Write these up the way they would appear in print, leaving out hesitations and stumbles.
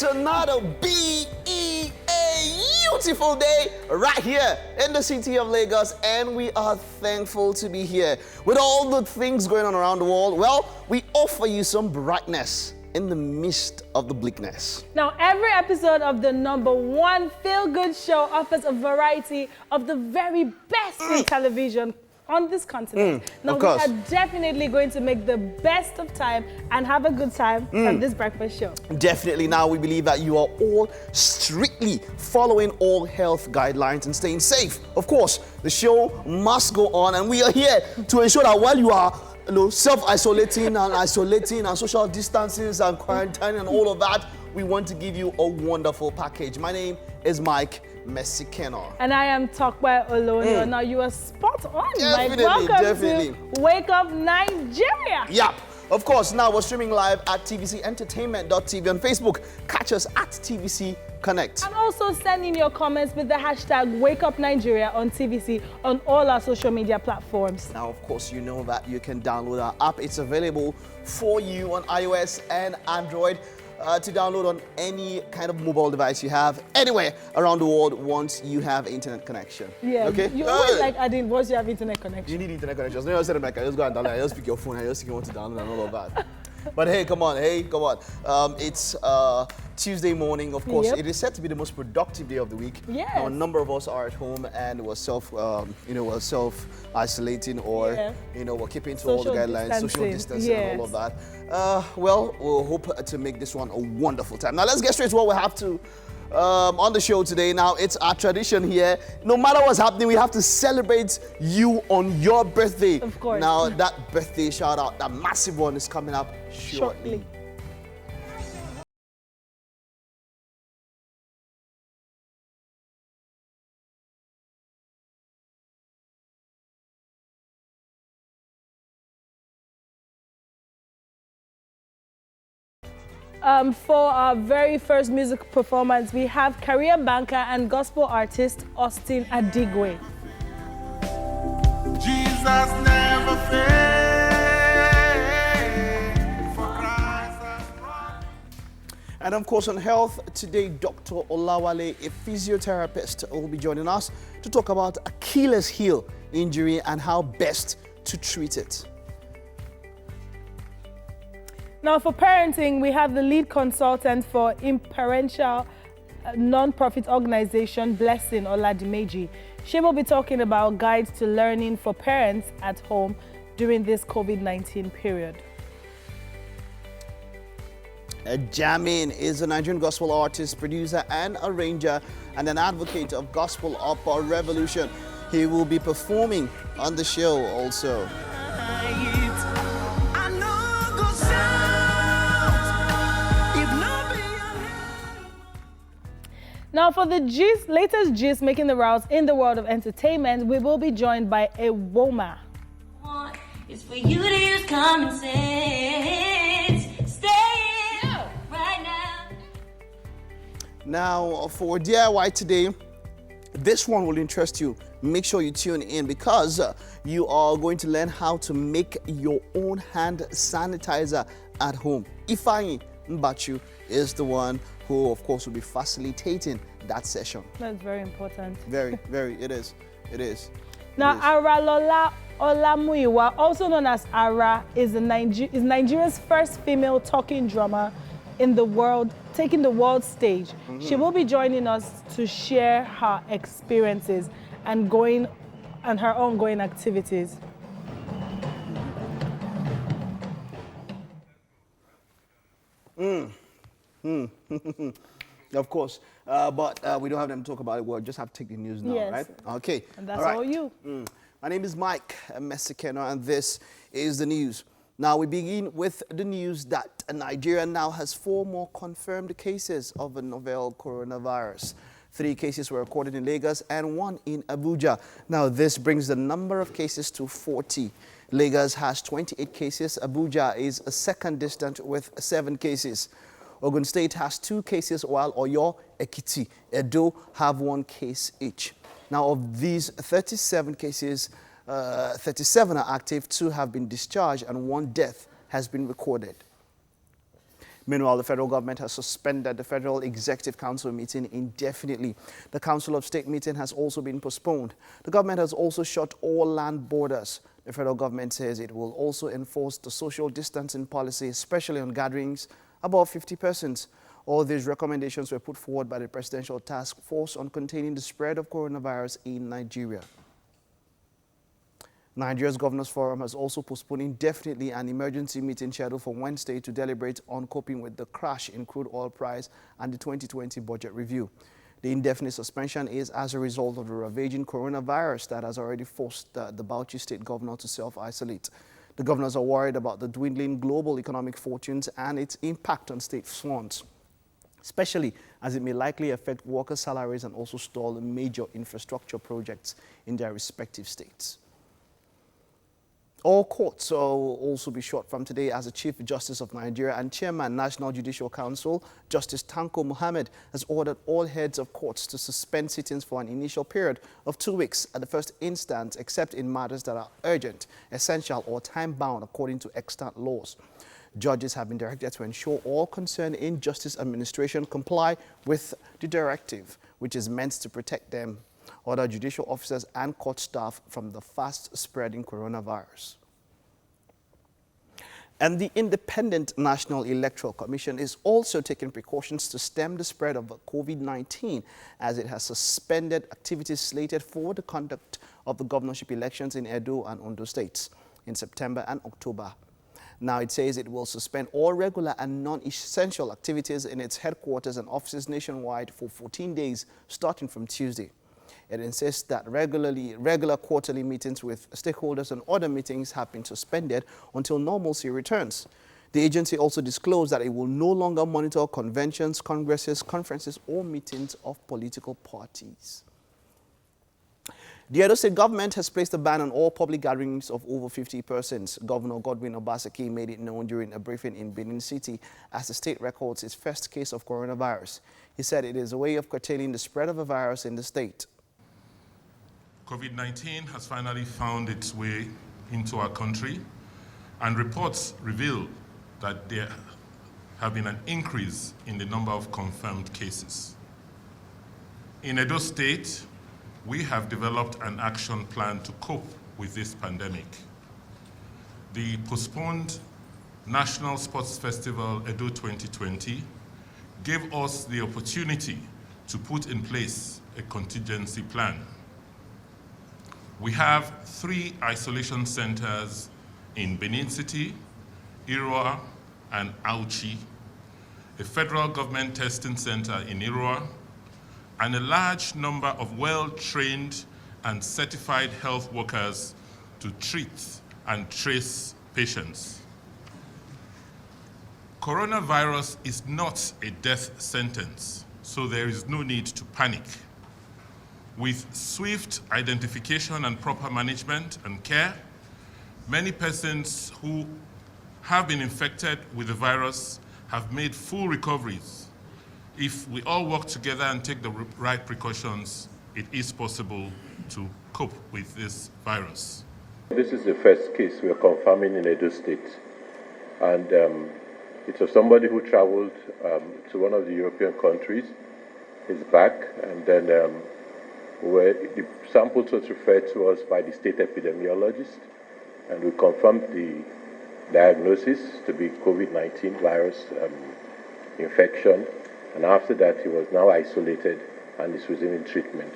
It's another beautiful day right here in the city of Lagos, and we are thankful to be here. With all the things going on around the world, well, we offer you some brightness in the midst of the bleakness. Now, every episode of the #1 feel-good show offers a variety of the very best in television on this continent. Now, we are definitely going to make the best of time and have a good time on this breakfast show. Definitely. Now, we believe that you are all strictly following all health guidelines and staying safe. Of course, the show must go on, and we are here to ensure that while you are self-isolating and social distancing and quarantine and all of that, we want to give you a wonderful package. My name is Mike Messikeno. And I am Tope Olonio. Now you are spot on, Mike. Welcome to Wake Up Nigeria. Yep. Of course, now we're streaming live at tvcentertainment.tv on Facebook. Catch us at TVC Connect. And also send in your comments with the hashtag Wake Up Nigeria on TVC on all our social media platforms. Now, of course, you know that you can download our app. It's available for you on iOS and Android. To download on any kind of mobile device you have anywhere around the world once you have internet connection. Yeah. Okay. You always like adding once you have internet connection. You need internet connection. No, I said like I just go and download. I just pick your phone. I just want to download and all of that. But hey, come on. It's Tuesday morning. Of course, it is said to be the most productive day of the week. Yes. Now, a number of us are at home and we're self-isolating or we're keeping to all the guidelines, social distancing, and all of that. Well, we'll hope to make this one a wonderful time. Now, let's get straight to what we have to on the show today. Now, it's our tradition here. No matter what's happening, we have to celebrate you on your birthday. Of course. Now, that birthday shout out, that massive one, is coming up shortly. For our very first music performance, we have career banker and gospel artist Austin Adigwe. Jesus never failed, for Christ has brought. And of course, on health today, Dr. Olawale, a physiotherapist, will be joining us to talk about Achilles heel injury and how best to treat it. Now, for parenting, we have the lead consultant for imparential non-profit organization, Blessing Oladimeji. She will be talking about guides to learning for parents at home during this COVID-19 period. Jamin is a Nigerian gospel artist, producer, and arranger, and an advocate of gospel upper revolution. He will be performing on the show also. Now, for the latest gist making the rounds in the world of entertainment, we will be joined by a Woma. It's for you to use common sense. Stay in right now. Now, for DIY today, this one will interest you. Make sure you tune in because you are going to learn how to make your own hand sanitizer at home. Ifeanyi Mbachu is the one who, of course, will be facilitating that session. That's very important. Very, it is. Now, Aralola Olamuyiwa, also known as Ara, is Nigeria's first female talking drummer in the world, taking the world stage. She will be joining us to share her experiences and her ongoing activities. Of course, but we don't have them to talk about it. We'll just have to take the news now, right? Okay. And that's all you. My name is Mike Messikeno, and this is the news. Now, we begin with the news that Nigeria now has 4 more confirmed cases of the novel coronavirus. 3 cases were recorded in Lagos and 1 in Abuja. Now, this brings the number of cases to 40. Lagos has 28 cases. Abuja is a second distant with 7 cases. Ogun State has 2 cases, while Oyo, Ekiti, Edo have 1 case each. Now, of these 37 cases, 37 are active, 2 have been discharged, and 1 death has been recorded. Meanwhile, the federal government has suspended the Federal Executive Council meeting indefinitely. The Council of State meeting has also been postponed. The government has also shut all land borders. The federal government says it will also enforce the social distancing policy, especially on gatherings above 50 persons. All these recommendations were put forward by the Presidential Task Force on containing the spread of coronavirus in Nigeria. Nigeria's Governors Forum has also postponed indefinitely an emergency meeting scheduled for Wednesday to deliberate on coping with the crash in crude oil price and the 2020 budget review. The indefinite suspension is as a result of the ravaging coronavirus that has already forced the Bauchi State Governor to self-isolate. The governors are worried about the dwindling global economic fortunes and its impact on state funds, especially as it may likely affect workers' salaries and also stall major infrastructure projects in their respective states. All courts will also be shut from today as the Chief Justice of Nigeria and Chairman, National Judicial Council, Justice Tanko Muhammad, has ordered all heads of courts to suspend sittings for an initial period of 2 weeks at the first instance, except in matters that are urgent, essential, or time-bound according to extant laws. Judges have been directed to ensure all concerned in justice administration comply with the directive, which is meant to protect them, other judicial officers and court staff from the fast-spreading coronavirus. And the Independent National Electoral Commission is also taking precautions to stem the spread of COVID-19 as it has suspended activities slated for the conduct of the governorship elections in Edo and Ondo states in September and October. Now it says it will suspend all regular and non-essential activities in its headquarters and offices nationwide for 14 days starting from Tuesday. It insists that regular quarterly meetings with stakeholders and other meetings have been suspended until normalcy returns. The agency also disclosed that it will no longer monitor conventions, congresses, conferences, or meetings of political parties. The Edo State government has placed a ban on all public gatherings of over 50 persons. Governor Godwin Obaseki made it known during a briefing in Benin City as the state records its first case of coronavirus. He said it is a way of curtailing the spread of the virus in the state. COVID-19 has finally found its way into our country, and reports reveal that there have been an increase in the number of confirmed cases. In Edo State, we have developed an action plan to cope with this pandemic. The postponed National Sports Festival Edo 2020 gave us the opportunity to put in place a contingency plan. We have 3 isolation centers in Benin City, Irua, and Auchi, a federal government testing center in Irua, and a large number of well-trained and certified health workers to treat and trace patients. Coronavirus is not a death sentence, so there is no need to panic. With swift identification and proper management and care, many persons who have been infected with the virus have made full recoveries. If we all work together and take the right precautions, it is possible to cope with this virus. This is the first case we are confirming in Edo State. And it's of somebody who traveled to one of the European countries. He's back, and then where the samples was referred to us by the state epidemiologist, and we confirmed the diagnosis to be COVID-19 virus infection, and after that he was now isolated and is receiving treatment.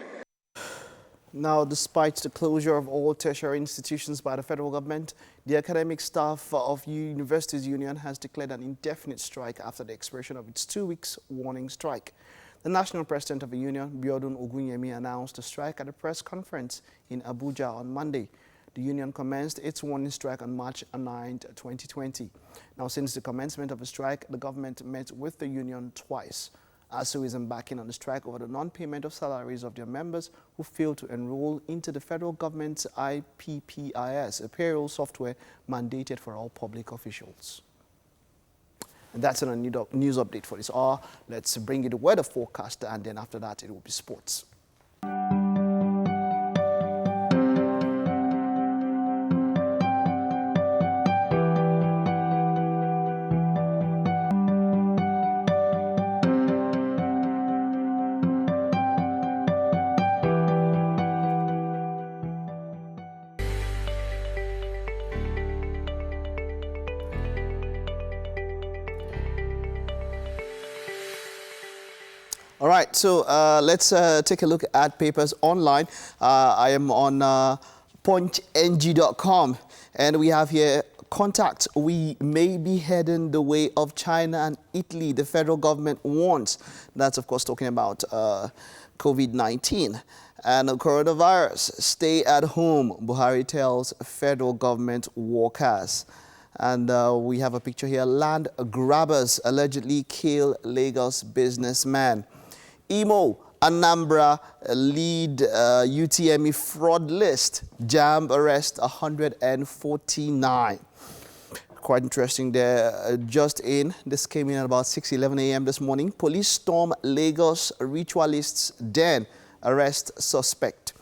Now, despite the closure of all tertiary institutions by the federal government, the academic staff of Universities Union has declared an indefinite strike after the expiration of its 2 weeks warning strike. The national president of the union, Biodun Ogunyemi, announced the strike at a press conference in Abuja on Monday. The union commenced its warning strike on March 9, 2020. Now, since the commencement of the strike, the government met with the union twice. ASU is embarking on the strike over the non-payment of salaries of their members who failed to enroll into the federal government's IPPIS, a payroll software mandated for all public officials. And that's a news update for this hour. Let's bring you the weather forecast, and then after that it will be sports. All right, so let's take a look at papers online. I am on punchng.com, and we have here, contact, we may be heading the way of China and Italy, the federal government warns. That's, of course, talking about COVID-19 and coronavirus. Stay at home, Buhari tells federal government workers. And we have a picture here. Land grabbers allegedly kill Lagos businessman. Imo, Anambra lead UTME fraud list. JAMB arrest 149. Quite interesting there. Just in, this came in at about 6:11 a.m. this morning. Police storm Lagos ritualists' den, arrest suspect.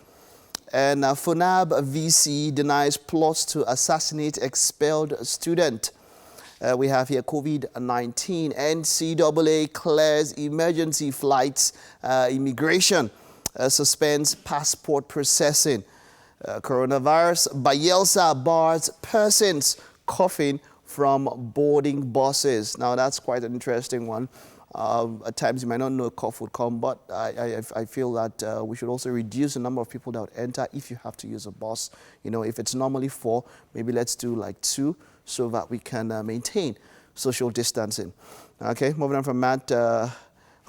And FUNAB VC denies plots to assassinate expelled student. We have here COVID-19. NCAA clears emergency flights. Immigration suspends passport processing. Coronavirus. Bayelsa bars persons coughing from boarding buses. Now, that's quite an interesting one. At times, you might not know a cough would come, but I feel that we should also reduce the number of people that would enter if you have to use a bus. You know, if it's normally 4, maybe let's do like 2 so that we can maintain social distancing. Okay, moving on from that,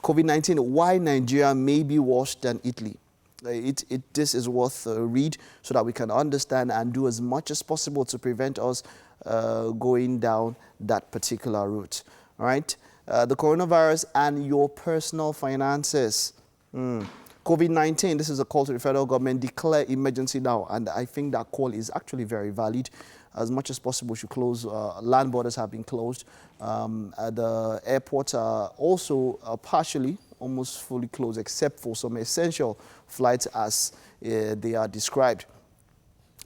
COVID-19, why Nigeria may be worse than Italy. This is worth a read so that we can understand and do as much as possible to prevent us going down that particular route. All right. The coronavirus and your personal finances. COVID-19, this is a call to the federal government, declare emergency now. And I think that call is actually very valid. As much as possible, we should close. Land borders have been closed. The airports are also partially, almost fully closed, except for some essential flights as they are described.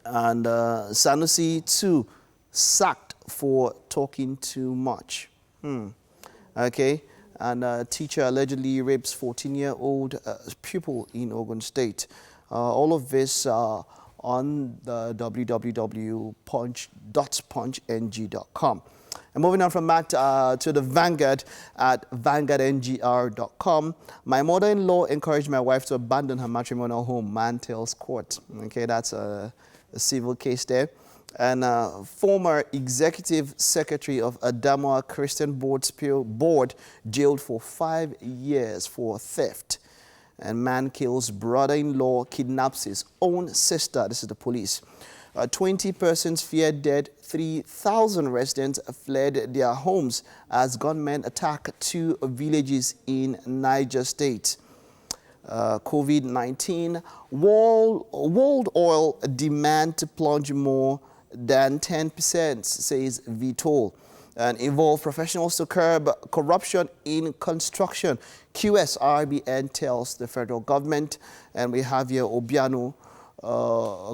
And Sanusi, too, sacked for talking too much. Okay, and a teacher allegedly rapes 14-year-old pupil in Ogun State. All of this on the www.punch.punchng.com. And moving on from that to the Vanguard at vanguardngr.com. My mother-in-law encouraged my wife to abandon her matrimonial home. Man tells court. Okay, that's a civil case there. And former executive secretary of Adamawa Christian Board jailed for 5 years for theft. And man kills brother-in-law, kidnaps his own sister. This is the police. 20 persons feared dead. 3,000 residents fled their homes as gunmen attack 2 villages in Niger State. COVID-19, world oil demand to plunge more than 10%, says Vitol. And involve professionals to curb corruption in construction. QSRBN tells the federal government. And we have here Obiano,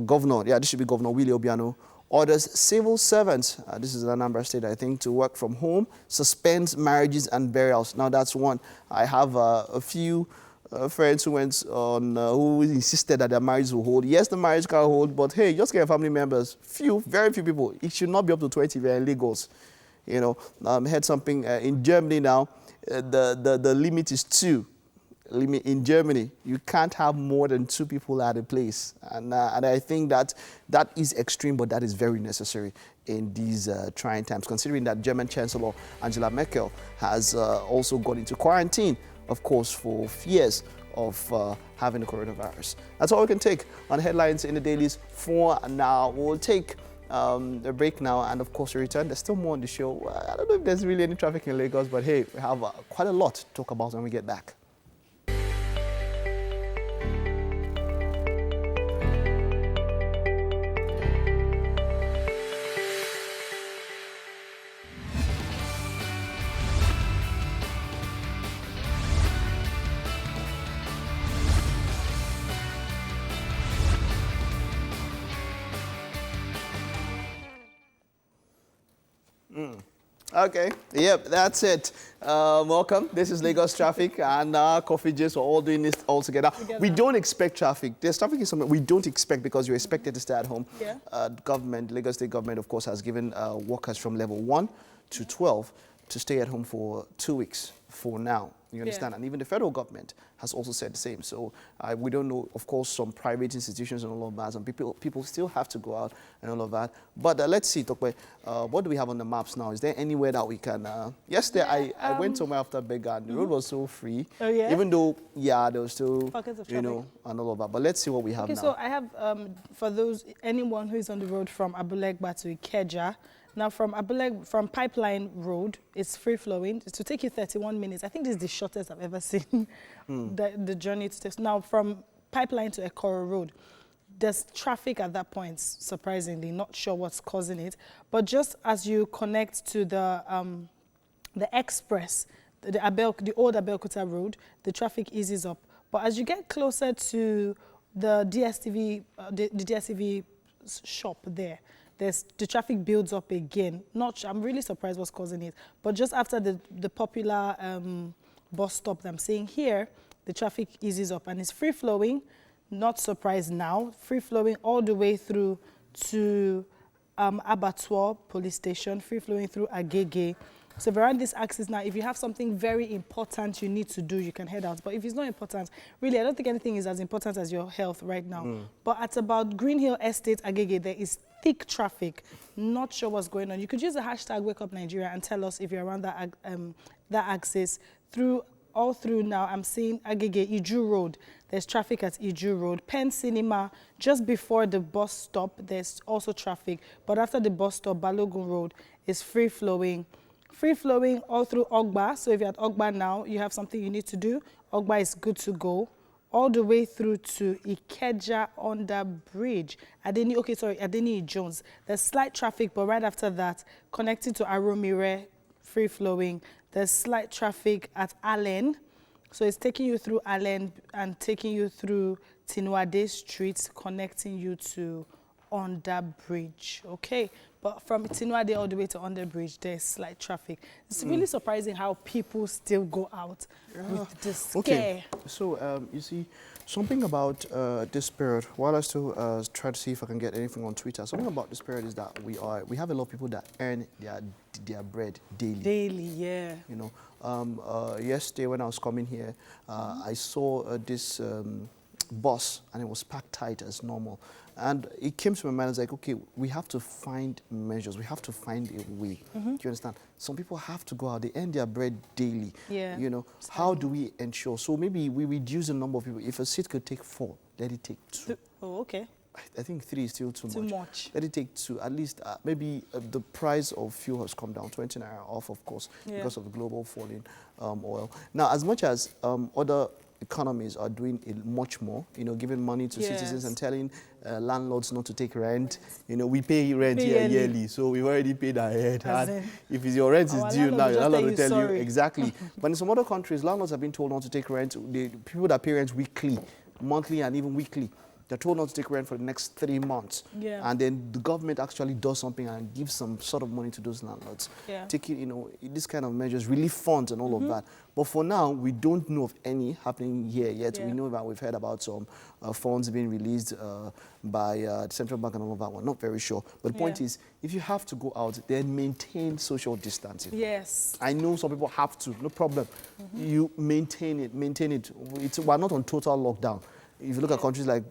Governor, this should be Governor Willie Obiano, orders civil servants, this is an Anambra State, I think, to work from home, suspends marriages and burials. Now, that's one. I have a few friends who went on, who insisted that their marriage will hold. Yes, the marriage can hold, but hey, just get your family members. Very few people. It should not be up to 20 if you're in Lagos. You know, heard something in Germany now. The limit is 2. In Germany, you can't have more than 2 people at a place, and I think that is extreme, but that is very necessary in these trying times. Considering that German Chancellor Angela Merkel has also gone into quarantine, of course, for fears of having the coronavirus. That's all we can take on headlines in the dailies for now. We'll take a break now, and of course we return. There's still more on the show. I don't know if there's really any traffic in Lagos, but hey, we have quite a lot to talk about when we get back. Okay, yep, that's it. Welcome. This is Lagos Traffic and Coffee Juice. We're all doing this all together. We don't expect traffic. There's traffic is something we don't expect because you're expected to stay at home. Yeah. Lagos State government, of course, has given workers from level 1 to 12 to stay at home for 2 weeks for now. You understand? And even the federal government has also said the same. So we don't know, of course, some private institutions and all of that, and people still have to go out and all of that. But let's see, Tope, what do we have on the maps now? Is there anywhere that we can... yesterday, I went somewhere after Bega, and the road was so free. Oh, yeah? Even though, there was still, pockets of you know, and all of that. But let's see what we have now. So I have, for anyone who is on the road from Abulegba to Ikeja, now from Pipeline Road, it's free-flowing. It will take you 31 minutes. I think this is the shortest I've ever seen the journey to take. Now from Pipeline to Ekoro Road, there's traffic at that point, surprisingly. Not sure what's causing it. But just as you connect to the express, the old Abeokuta Road, the traffic eases up. But as you get closer to the DSTV, the DSTV shop there, the traffic builds up again. I'm really surprised what's causing it. But just after the popular bus stop that I'm seeing here, the traffic eases up and it's free-flowing. Not surprised now. Free-flowing all the way through to Abattoir Police Station, free-flowing through Agege. So around this axis now, if you have something very important you need to do, you can head out. But if it's not important, really, I don't think anything is as important as your health right now. But at about Green Hill Estate, Agege, there is thick traffic. Not sure what's going on. You could use the hashtag #WakeUpNigeria and tell us if you're around that axis. All through now, I'm seeing Agege, Iju Road. There's traffic at Iju Road. Penn Cinema, just before the bus stop, there's also traffic. But after the bus stop, Balogun Road is free-flowing. Free-flowing all through Ogba. So if you're at Ogba now, you have something you need to do. Ogba is good to go. All the way through to Ikeja under bridge. Adeni Jones. There's slight traffic, but right after that, connecting to Aromire, free-flowing. There's slight traffic at Allen. So it's taking you through Allen and taking you through Tinuade Street, connecting you to Underbridge. Okay. But from Tinuade all the way to Underbridge, there's slight traffic. It's really surprising how people still go out with the scare. Okay, so you see, something about this period, while I still try to see if I can get anything on Twitter, something about this period is that we have a lot of people that earn their bread daily. Daily, yeah. You know, yesterday when I was coming here, I saw this bus and it was packed tight as normal. And it came to my mind, I was like, okay, we have to find measures. We have to find a way. Do you understand? Some people have to go out. They earn their bread daily. Yeah. You know, how do we ensure? So maybe we reduce the number of people. If a seat could take 4, let it take 2. Oh, okay. I think 3 is still too much. Let it take 2. At least maybe the price of fuel has come down, 20 naira off, of course, because of the global falling oil. Now, as much as other economies are doing much more, you know, giving money to citizens and telling landlords not to take rent. You know, we pay rent here yearly, so we've already paid ahead. And if your rent is due now, your landlord will tell you exactly. But in some other countries, landlords have been told not to take rent. The people that pay rent weekly, monthly, and even weekly, they're told not to take rent for the next 3 months. And then the government actually does something and gives some sort of money to those landlords. Taking, you know, this kind of measures, relief funds and all of that. But for now, we don't know of any happening here yet. We know that we've heard about some funds being released by the central bank and all of that. We're not very sure. But the point is, if you have to go out, then maintain social distancing. I know some people have to, no problem. You maintain it, we're not on total lockdown. If you look at countries like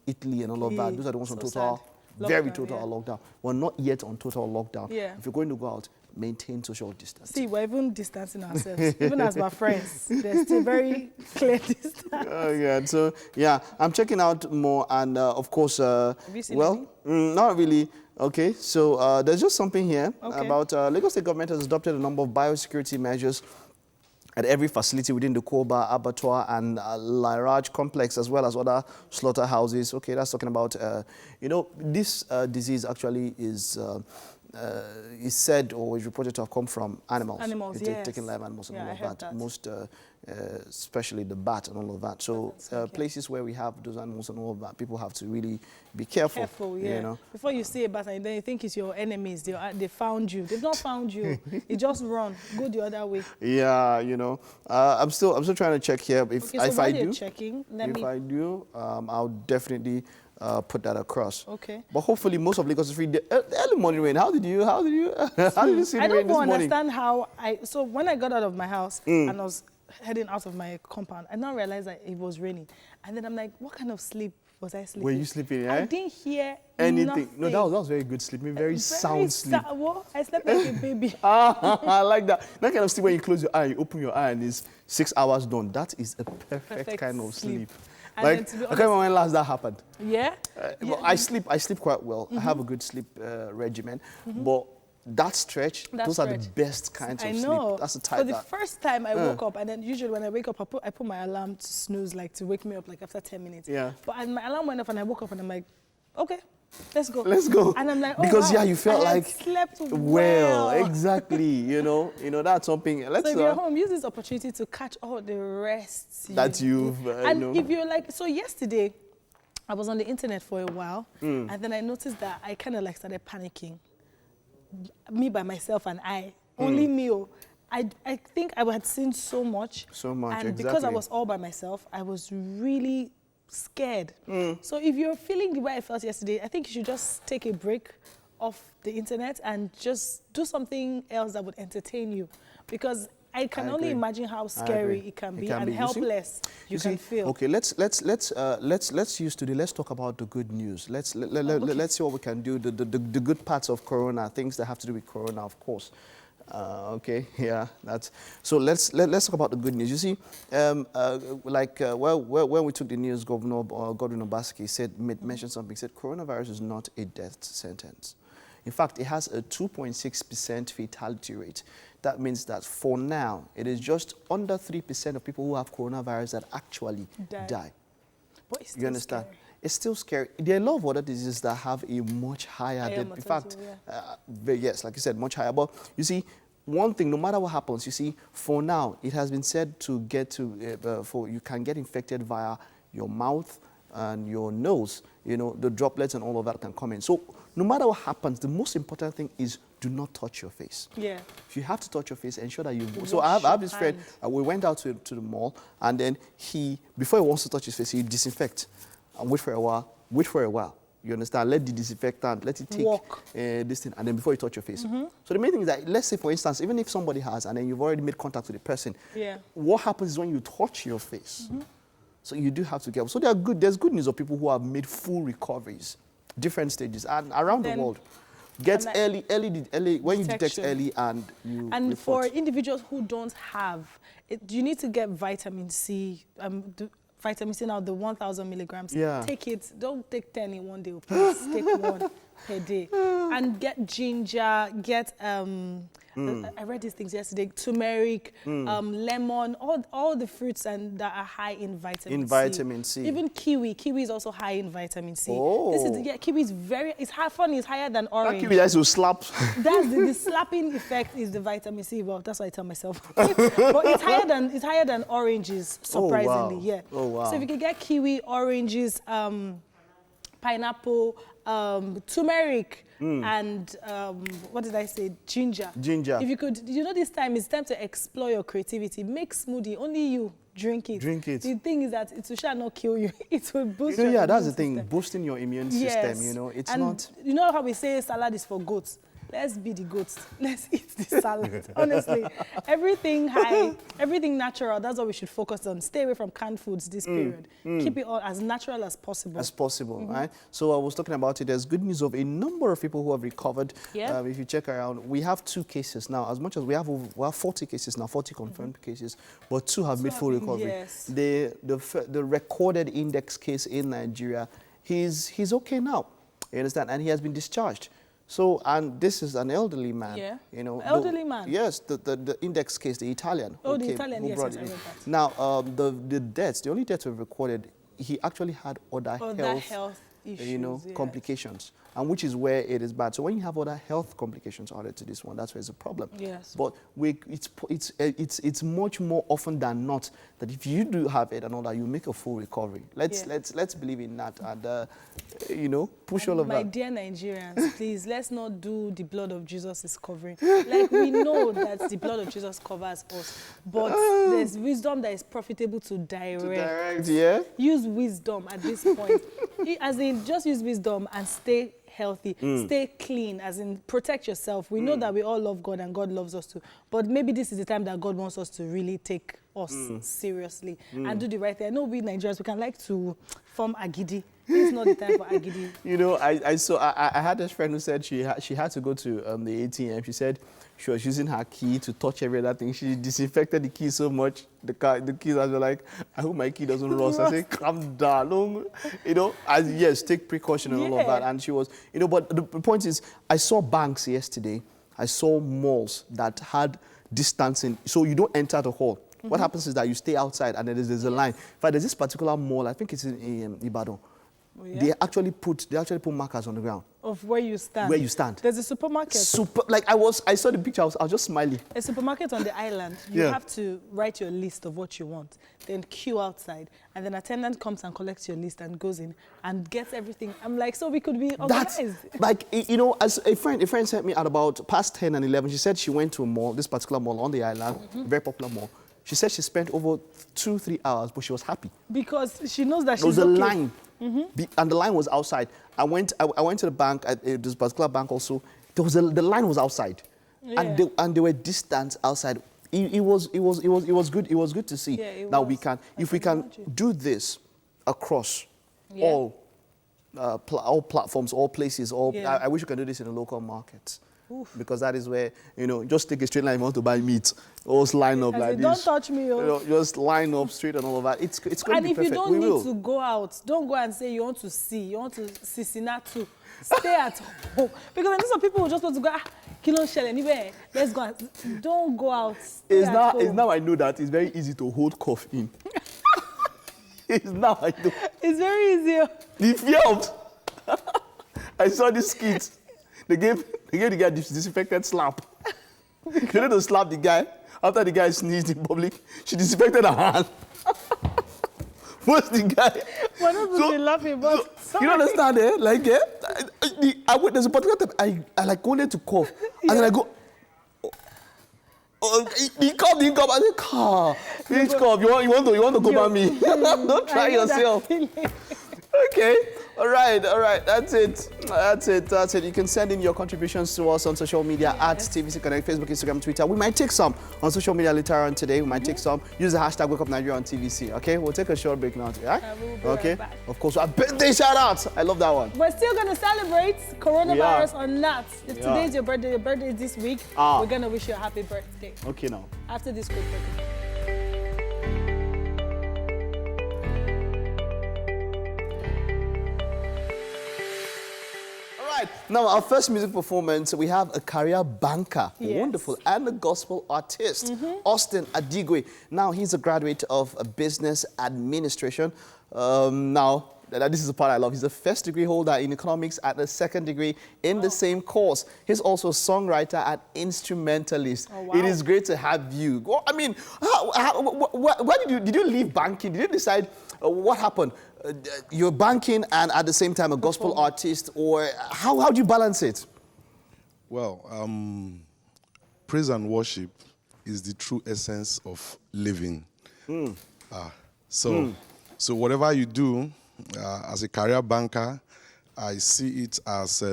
Italy and all of that, those are the ones on total, very total lockdown. We're not yet on total lockdown. If you're going to go out, maintain social distance. See, we're even distancing ourselves. Even as my friends, there's still very clear distance. So, yeah, I'm checking out more and, of course, have you seen not really. Okay, so there's just something here about Lagos State government has adopted a number of biosecurity measures at every facility within the Koba, Abattoir, and Lairaj complex, as well as other slaughterhouses. Okay, that's talking about, you know, this disease actually is said or is reported to have come from animals. Taking live animals and all of that. Most, especially the bat and all of that. So places where we have those animals and all of that, people have to really be careful. You know? Before you see a bat and then you think it's your enemies, they found you. They've not found you. You just run, go the other way. Yeah, you know. I'm still trying to check here. If I do, checking, I'll definitely put that across. Okay. But hopefully most of Lagos is free. The early morning rain, how did you see I the rain don't this morning? understand how so when I got out of my house and I was heading out of my compound, I now realized that it was raining. And then I'm like, what kind of sleep was I sleeping? Were you sleeping, I eh? didn't hear Anything. nothing. No, that was very good sleep. Very sound sleep. Well, I slept like a baby. I like that. That kind of sleep when you close your eye, you open your eye and it's 6 hours done. That is a perfect kind of sleep. And Like, then to be I can't remember when last that happened. Yeah? Well, I sleep quite well. I have a good sleep regimen. But that stretch, those are the best kinds of I know. sleep. That's the type For the first time I woke up, and then usually when I wake up, I put my alarm to snooze, like to wake me up like after 10 minutes. Yeah. But my alarm went off and I woke up and I'm like, okay, let's go. Let's go. And I'm like, oh, because wow, yeah, you felt I had like slept well. Exactly. You know that's something. Let's so if you're home, use this opportunity to catch all the rest that you've and if you're like, so yesterday I was on the internet for a while, and then I noticed that I kind of like started panicking. Me by myself and only me. I think I had seen so much. And because I was all by myself, I was really scared. So if you're feeling the way I felt yesterday, I think you should just take a break off the internet and just do something else that would entertain you. Because I can only imagine how scary it can be and helpless you can feel. Okay, let's use today. Let's talk about the good news. Let's see what we can do. The good parts of Corona, things that have to do with Corona, of course. Okay, yeah, that's so. Let's talk about the good news. You see, when we took the news, Governor Godwin Obaseki mentioned something. Said coronavirus is not a death sentence. In fact, it has a 2.6% fatality rate. That means that for now, it is just under 3% of people who have coronavirus that actually die. But it's still you understand? Scary. It's still scary. There are a lot of other diseases that have a much higher death. In fact, yes, like you said, much higher. But you see, one thing, no matter what happens, you see, for now, it has been said to get to, you can get infected via your mouth and your nose. You know, the droplets and all of that can come in. So no matter what happens, the most important thing is do not touch your face. Yeah. If you have to touch your face, ensure that you... So I have this friend, we went out to the mall, and then before he wants to touch his face, he disinfect and wait for a while. You understand? Let the disinfectant, let it take this thing, and then before you touch your face. So the main thing is that, let's say, for instance, even if somebody has, and then you've already made contact with the person, what happens is when you touch your face, so you do have to get... So there's good news of people who have made full recoveries, different stages, and around the world. Get early, when you detect early and you report. For individuals who don't have, you need to get vitamin C, vitamin C now, the 1,000 milligrams. Yeah. Take it, don't take 10 in one day, please take 1 per day. And get ginger, get, I read these things yesterday, turmeric, lemon, all the fruits that are high in vitamin C. Even kiwi. Kiwi is also high in vitamin C. Oh. Kiwi is it's higher than orange. That kiwi has to slap. That's the slapping effect is the vitamin C. Well, that's what I tell myself. But it's higher than oranges, surprisingly. Yeah. Oh, wow. So if you can get kiwi, oranges, pineapple, turmeric, and what did I say? Ginger. Ginger. If you could, this time it's time to explore your creativity. Make smoothie. Only you drink it. Drink it. The thing is that it shall not kill you. It will boost your yeah, that's the system. thing. Boosting your immune system. It's and not. You know how we say salad is for goats. Let's be the goats. Let's eat the salad. Honestly, everything high, everything natural. That's what we should focus on. Stay away from canned foods this period. Keep it all as natural as possible. Right? So I was talking about it. There's good news of a number of people who have recovered. Yeah. If you check around, we have 2 cases now. As much as we have 40 cases now, 40 confirmed cases, but 2 have made full recovery. Yes. The recorded index case in Nigeria, he's okay now. You understand? And he has been discharged. So, and this is an elderly man. Yeah. Elderly man. Yes, the index case, the Italian. The Italian, yes, I read that. Now, the only deaths we've recorded, he actually had other health issues, complications, and which is where it is bad. So when you have other health complications added to this one, that's where it's a problem. Yes. But it's much more often than not that if you do have it and all that, you make a full recovery. Let's believe in that and push all of that. My dear Nigerians, please let's not do the blood of Jesus is covering. Like we know that the blood of Jesus covers us, but there's wisdom that is profitable to direct. Yeah. Use wisdom at this point. As in mean, just use wisdom and stay healthy, stay clean, as in protect yourself. We know that we all love God and God loves us too, but maybe this is the time that God wants us to really take us seriously and do the right thing. I know we Nigerians, we can like to form agidi. This is not the time for agidi. You know, I had this friend who said she had to go to the ATM. She said she was using her key to touch every other thing. She disinfected the key so much, the keys were like, I hope my key doesn't rust. I said, calm down. You know, yes, take precaution and all of that. And she was, you know, but the point is, I saw banks yesterday. I saw malls that had distancing. So you don't enter the hall. What happens is that you stay outside and then there's a line. In fact, there's this particular mall, I think it's in Ibadan. Oh, yeah? They actually put markers on the ground. Of where you stand. Where you stand. There's a supermarket. I saw the picture, I was just smiling. A supermarket on the island. You have to write your list of what you want, then queue outside, and then attendant comes and collects your list and goes in and gets everything. I'm like, so we could be organized. That's, like, you know, as a friend sent me at about past 10 and 11, she said she went to a mall, this particular mall on the island, a very popular mall. She said she spent over 2-3 hours, but she was happy. Because she knows that she's There was a line, and the line was outside. I went to the bank, at this particular bank also. The line was outside, and they were distant outside. It was good. It was good to see. Now we can, if we can do this across all platforms, all places, I wish we could do this in the local markets. Because that is where, you know, just take a straight line if you want to buy meat. Always line up like this. Don't touch me. You know, just line up straight and all of that. It's going to be perfect. And if you don't need to go out, don't go and say you want to see. You want to see Sinatu. Stay at home. Because I know some people will just want to go, Kilon Shell anywhere. Let's go. Don't go out. It's now I know that it's very easy to hold cough in. It's now I know. It's very easy. The fear of... I saw this skit. They gave the guy this disinfected slap. You need to slap the guy. After the guy sneezed in public, she disinfected her hand. What's the guy? We're not supposed to be laughing, but sorry. You don't understand, eh? Like, there's a particular time I like wanted to cough. And then I go, he coughed. I said, which cough? You want to cover me? Don't try yourself. Okay. All right. That's it. You can send in your contributions to us on social media at TVC Connect, Facebook, Instagram, Twitter. We might take some on social media later on today. We might take some. Use the hashtag Wake Up Nigeria on TVC. Okay, we'll take a short break now. Right? Okay. Right back. Of course, our birthday shout out. I love that one. We're still gonna celebrate coronavirus or not. If today's your birthday is this week. We're gonna wish you a happy birthday. Okay, now. After this quick break. Now, our first music performance, we have a career banker, wonderful, and a gospel artist, Austin Adigwe. Now, he's a graduate of business administration. Now, this is the part I love. He's a first degree holder in economics and a second degree in the same course. He's also a songwriter and instrumentalist. Oh, wow. It is great to have you. Well, I mean, why did you leave banking? Did you decide what happened? You're banking and at the same time a gospel artist, or how do you balance it? Well, praise and worship is the true essence of living. So whatever you do as a career banker, I see it as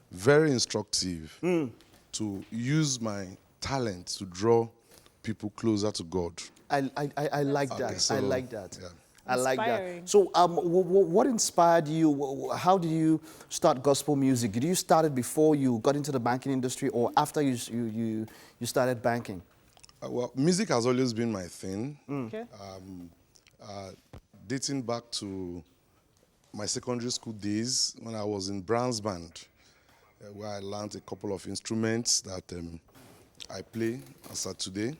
very instructive to use my talent to draw people closer to God. I like that. So, I like that. Yeah. I like that. So what inspired you? How did you start gospel music? Did you start it before you got into the banking industry or after you started banking? Well, music has always been my thing. Okay. Dating back to my secondary school days when I was in Brown's band, where I learned a couple of instruments that I play as of today.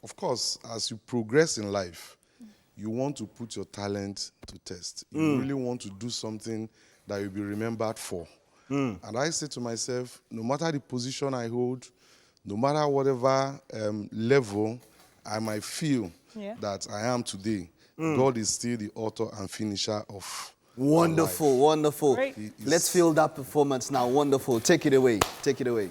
Of course, as you progress in life, you want to put your talent to test. You really want to do something that you'll be remembered for. And I say to myself, no matter the position I hold, no matter whatever level I might feel that I am today, God is still the author and finisher of Wonderful, wonderful. Let's feel that performance now. Wonderful. Take it away. Take it away.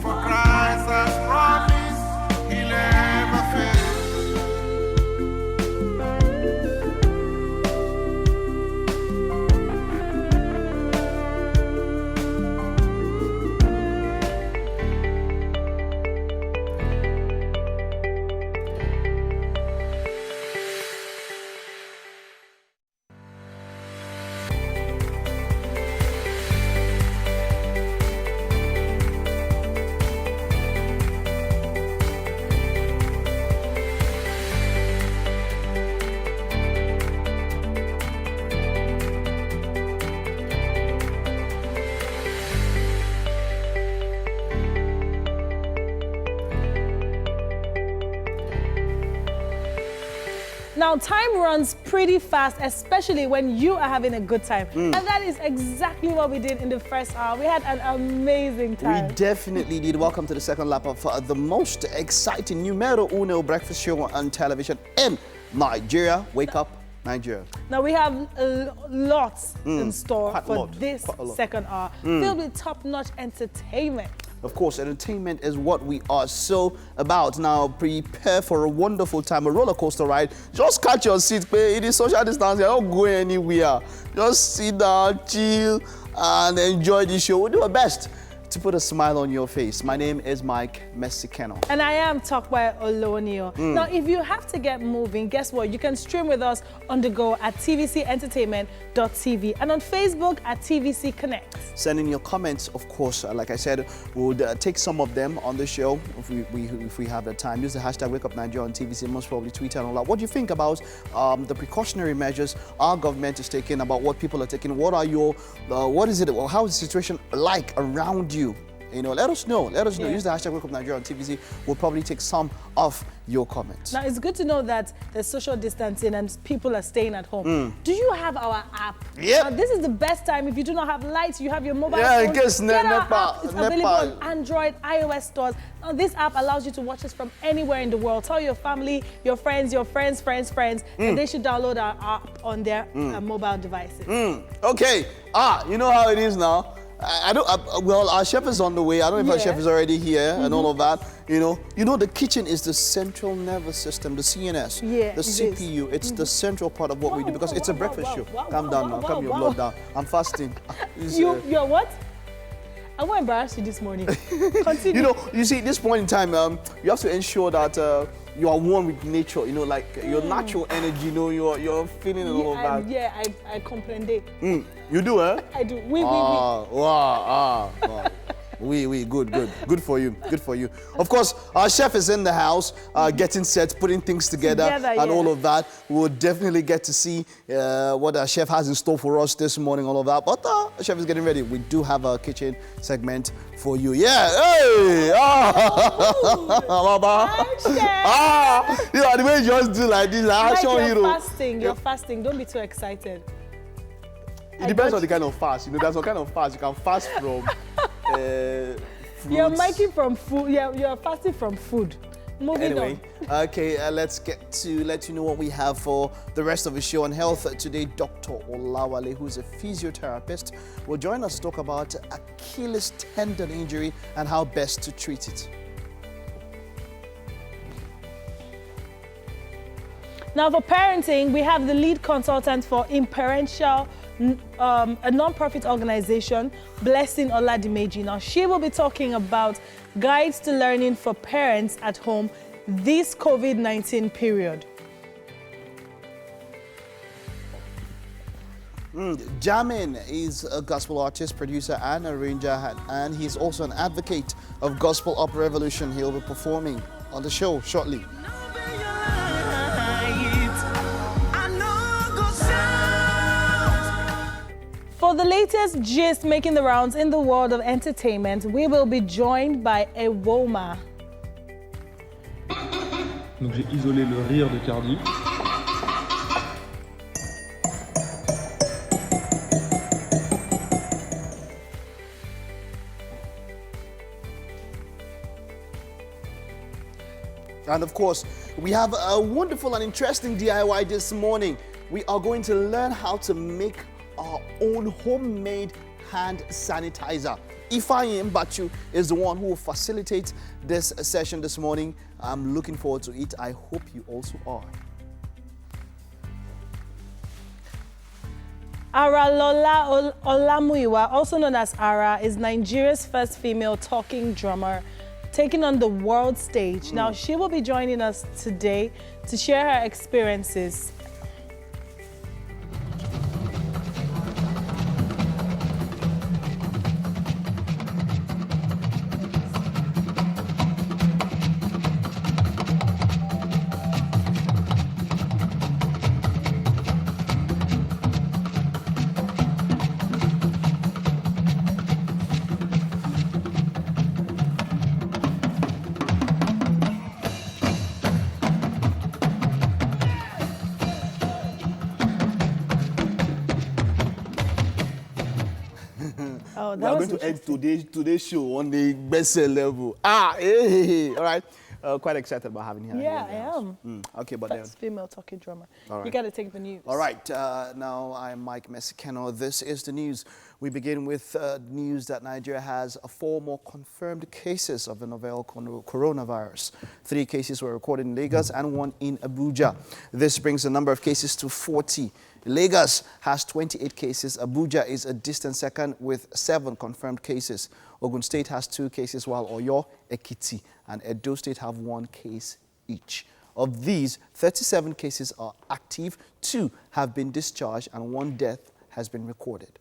For Christ has promised, He'll never fail. Now, time runs pretty fast, especially when you are having a good time. And that is exactly what we did in the first hour. We had an amazing time. We definitely did. Welcome to the second lap of the most exciting numero uno breakfast show on television in Nigeria. Wake up, Nigeria. Now, we have lots in store Quite a for lot. this Quite a lot. second hour, filled with top-notch entertainment. Of course, entertainment is what we are so about. Now, prepare for a wonderful time, a roller coaster ride. Just catch your seat, pay. It is social distancing. Don't go anywhere. Just sit down, chill, and enjoy the show. We'll do our best to put a smile on your face. My name is Mike Messicano. And I am Tope Olonio. Now, if you have to get moving, guess what? You can stream with us on the go at tvcentertainment.tv and on Facebook at TVC Connect. Send in your comments, of course. Like I said, we'll take some of them on the show if we have the time. Use the hashtag WakeUpNigeria on TVC, most probably Twitter and all that. What do you think about the precautionary measures our government is taking, about what people are taking? What are your, what is it, or how is the situation like around you? You know, let us know. Let us know. Yeah. Use the hashtag WakeUpNigeria on TVC. We'll probably take some of your comments. Now, it's good to know that there's social distancing and people are staying at home. Do you have our app? Yep. Now, this is the best time. If you do not have lights, you have your mobile Yeah, in phone. case Get our NEPA, app. It's available on Android, iOS stores. Now, this app allows you to watch us from anywhere in the world. Tell your family, your friends, and they should download our app on their mobile devices. Okay. You know how it is now. Well, our chef is on the way. I don't know if our chef is already here and all of that. You know, the kitchen is the central nervous system, the CNS, Yeah, the it is. CPU. It's the central part of what we do because it's a breakfast show. Calm down now. Calm your blood down. I'm fasting. You're what? I won't embarrass you this morning. Continue. You see, at this point in time, you have to ensure that you are one with nature. You know, like your natural energy. You know, you're feeling and all of that. I comprehend. You do, eh? I do. We, good for you, good for you. Of course, our chef is in the house, getting set, putting things together and all of that. We'll definitely get to see what our chef has in store for us this morning, all of that. But our chef is getting ready. We do have a kitchen segment for you. Yeah, hey, you know, the way you just do like this, like action hero. You're fasting. Don't be too excited. It depends on the kind of fast. You know, there's some kind of fast you can fast from. You're making from food. You're fasting from food. Moving on. Okay, let's get to let you know what we have for the rest of the show on health. Today, Dr. Olawale, who's a physiotherapist, will join us to talk about Achilles tendon injury and how best to treat it. Now, for parenting, we have the lead consultant for Imparential, a non-profit organization, Blessing Oladimeji. Now, she will be talking about guides to learning for parents at home this COVID-19 period. Jamin is a gospel artist, producer, and arranger, and he's also an advocate of gospel opera revolution. He'll be performing on the show shortly. For the latest gist making the rounds in the world of entertainment, we will be joined by a Woma. Donc j'ai isolé le rire de Cardi. And of course, we have a wonderful and interesting DIY this morning. We are going to learn how to make our own homemade hand sanitizer. Ifeanyi Mbachu is the one who will facilitate this session this morning. I'm looking forward to it. I hope you also are. Aralola Olamuyiwa, also known as Ara, is Nigeria's first female talking drummer, taking on the world stage. Now, she will be joining us today to share her experiences. That We are was going to end interesting. today's show on the best level. All right. Quite excited about having her Yeah, here. in the I house. am. Okay, but then. First female talking drama. All You right. got to take the news. All right, now I'm Mike Messicano. This is the news. We begin with news that Nigeria has 4 more confirmed cases of the novel coronavirus. 3 cases were recorded in Lagos and 1 in Abuja. This brings the number of cases to 40. Lagos has 28 cases. Abuja is a distant second with 7 confirmed cases. Ogun State has 2 cases, while Oyo, Ekiti, and Edo State have 1 case each. Of these, 37 cases are active, 2 have been discharged, and 1 death has been recorded.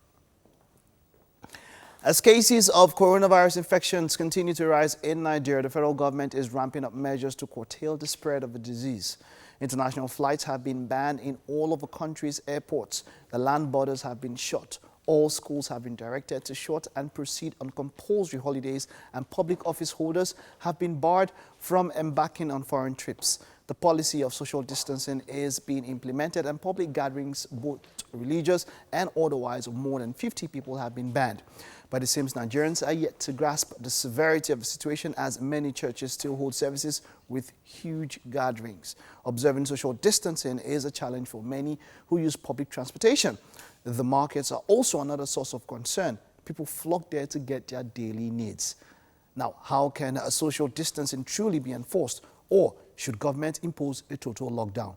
As cases of coronavirus infections continue to rise in Nigeria, the federal government is ramping up measures to curtail the spread of the disease. International flights have been banned in all of the country's airports. The land borders have been shut. All schools have been directed to short and proceed on compulsory holidays, and public office holders have been barred from embarking on foreign trips. The policy of social distancing is being implemented, and public gatherings, both religious and otherwise, of more than 50 people have been banned. But it seems Nigerians are yet to grasp the severity of the situation, as many churches still hold services with huge gatherings. Observing social distancing is a challenge for many who use public transportation. The markets are also another source of concern. People flock there to get their daily needs. Now, how can a social distancing truly be enforced, or should government impose a total lockdown?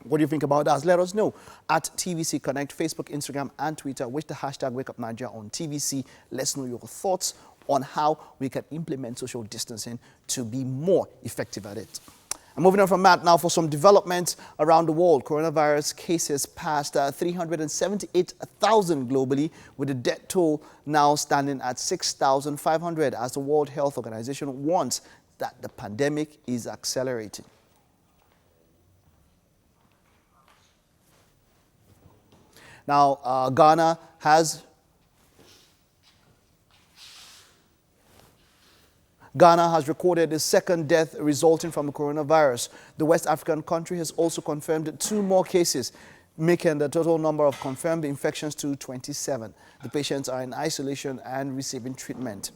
What do you think about that? Let us know at TVC Connect, Facebook, Instagram, and Twitter with the hashtag WakeUpNigeria on TVC. Let's know your thoughts on how we can implement social distancing to be more effective at it. I'm moving on from that now for some developments around the world. Coronavirus cases passed 378,000 globally, with the death toll now standing at 6,500 as the World Health Organization warns that the pandemic is accelerating. Now, Ghana has recorded the 2nd death resulting from the coronavirus. The West African country has also confirmed 2 more cases, making the total number of confirmed infections to 27. The patients are in isolation and receiving treatment.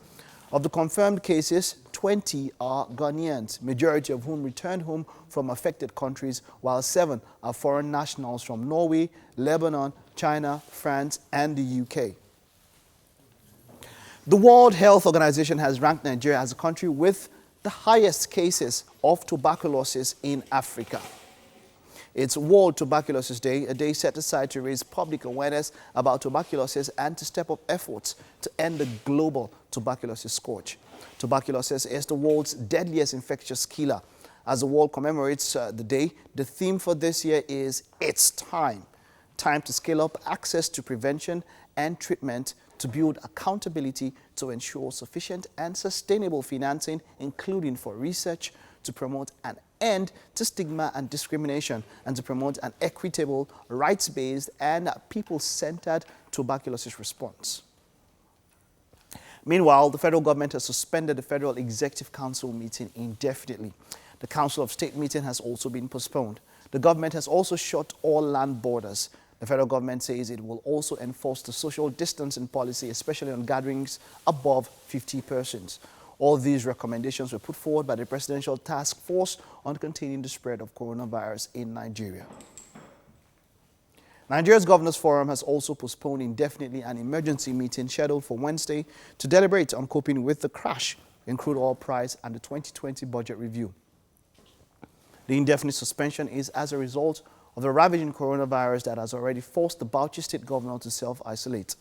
Of the confirmed cases, 20 are Ghanaians, majority of whom returned home from affected countries, while 7 are foreign nationals from Norway, Lebanon, China, France, and the UK. The World Health Organization has ranked Nigeria as a country with the highest cases of tuberculosis in Africa. It's World Tuberculosis Day, a day set aside to raise public awareness about tuberculosis and to step up efforts to end the global tuberculosis scourge. Tuberculosis is the world's deadliest infectious killer. As the world commemorates the day, the theme for this year is It's Time. Time to scale up access to prevention and treatment, to build accountability, to ensure sufficient and sustainable financing, including for research, to promote an end to stigma and discrimination, and to promote an equitable, rights-based, and people-centered tuberculosis response. Meanwhile, the federal government has suspended the Federal Executive Council meeting indefinitely. The Council of State meeting has also been postponed. The government has also shut all land borders. The federal government says it will also enforce the social distancing policy, especially on gatherings above 50 persons. All these recommendations were put forward by the Presidential Task Force on containing the spread of coronavirus in Nigeria. Nigeria's Governors Forum has also postponed indefinitely an emergency meeting scheduled for Wednesday to deliberate on coping with the crash in crude oil price and the 2020 budget review. The indefinite suspension is as a result of the ravaging coronavirus that has already forced the Bauchi State Governor to self-isolate.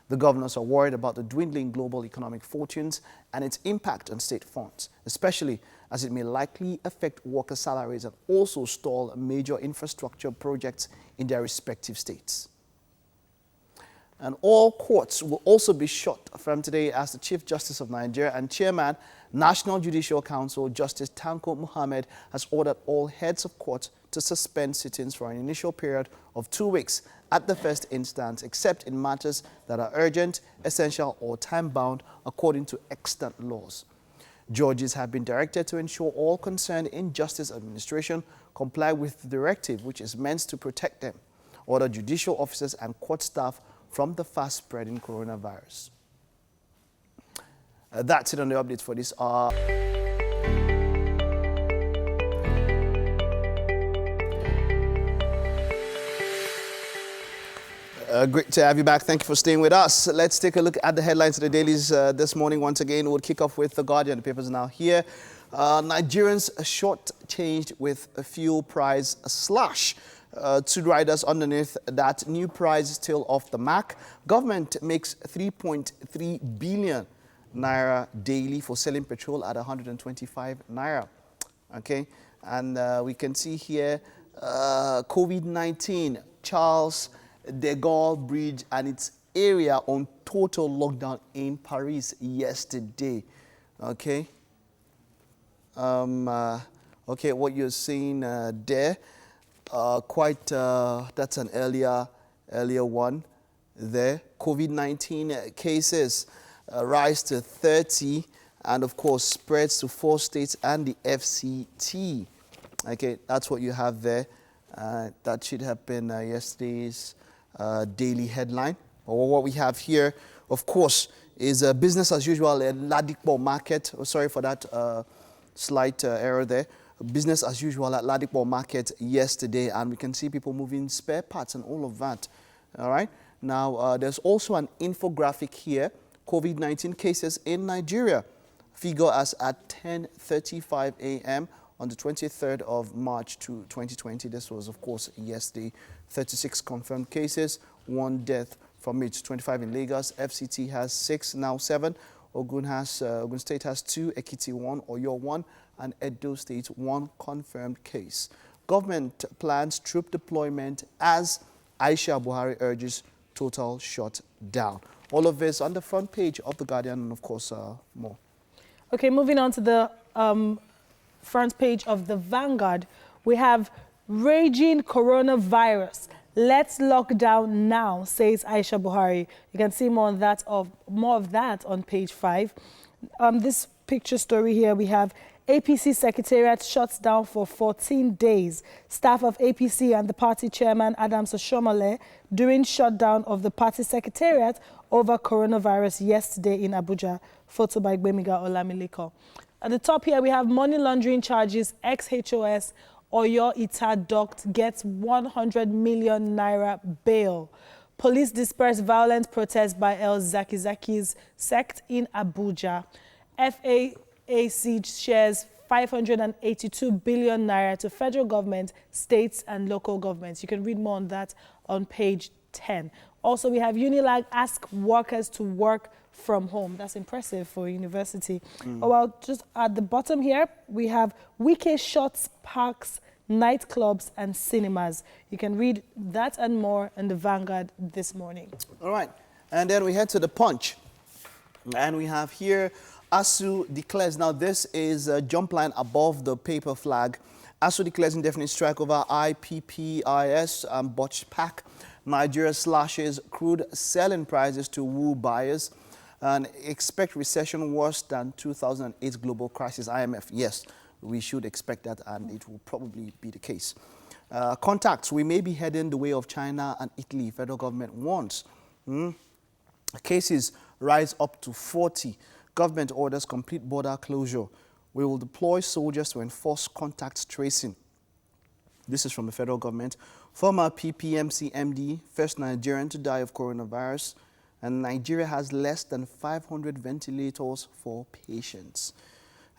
The governors are worried about the dwindling global economic fortunes and its impact on state funds, especially as it may likely affect worker salaries and also stall major infrastructure projects in their respective states. And all courts will also be shut from today as the Chief Justice of Nigeria and Chairman, National Judicial Council, Justice Tanko Muhammad, has ordered all heads of courts to suspend sittings for an initial period of 2 weeks at the first instance, except in matters that are urgent, essential, or time-bound according to extant laws. Judges have been directed to ensure all concerned in justice administration comply with the directive, which is meant to protect them. Order judicial officers and court staff from the fast-spreading coronavirus. That's it on the update for this hour. Great to have you back. Thank you for staying with us. Let's take a look at the headlines of the dailies this morning. Once again, we'll kick off with The Guardian. The paper's now here. Nigerians short-changed with a fuel price slash. Two riders underneath that new price is still off the mark. Government makes 3.3 billion naira daily for selling petrol at 125 naira. Okay, and we can see here COVID-19, Charles de Gaulle Bridge and its area on total lockdown in Paris yesterday. Okay. Okay, what you're seeing there, that's an earlier one there. COVID-19 cases rise to 30 and of course spreads to 4 states and the FCT. Okay, that's what you have there. That should have been yesterday's daily headline. But what we have here, of course, is business as usual in Ladikpo Market. Oh, sorry for that slight error there. Business as usual at Ladikpo Market yesterday, and we can see people moving spare parts and all of that. All right. Now, there's also an infographic here. COVID-19 cases in Nigeria. Figure as at 10:35 a.m. on the 23rd of March 2020. This was, of course, yesterday. 36 confirmed cases, 1 death from it. 25 in Lagos. FCT has 6, now 7. Ogun State has 2, Ekiti 1, Oyo 1, and Edo State 1 confirmed case. Government plans troop deployment as Aisha Buhari urges total shutdown. All of this on the front page of The Guardian and, of course, more. Okay, moving on to the front page of the Vanguard, we have raging coronavirus. Let's lock down now, says Aisha Buhari. You can see more of that on page 5. This picture story here, we have APC Secretariat shuts down for 14 days. Staff of APC and the party chairman, Adams Oshomole, during shutdown of the party secretariat over coronavirus yesterday in Abuja. Photo by Gbemiga Olamiliko. At the top here, we have money laundering charges. Ex-HOS Oyo Ita Duct gets 100 million naira bail. Police disperse violent protest by El Zakizaki's sect in Abuja. FAAC shares 582 billion naira to federal government, states and local governments. You can read more on that on page 10. Also, we have Unilag ask workers to work from home. That's impressive for a university. Oh, well, just at the bottom here, we have Wike shots, parks, nightclubs and cinemas. You can read that and more in the Vanguard this morning. All right. And then we head to the Punch. And we have here ASU declares, now this is a jump line above the paper flag. ASU declares indefinite strike over IPPIS and botched pack. Nigeria slashes crude selling prices to woo buyers and expect recession worse than 2008 global crisis. IMF, yes, we should expect that, and it will probably be the case. Contacts, we may be heading the way of China and Italy, federal government warns. Cases rise up to 40. Government orders complete border closure. We will deploy soldiers to enforce contact tracing. This is from the federal government. Former PPMC MD, first Nigerian to die of coronavirus. And Nigeria has less than 500 ventilators for patients.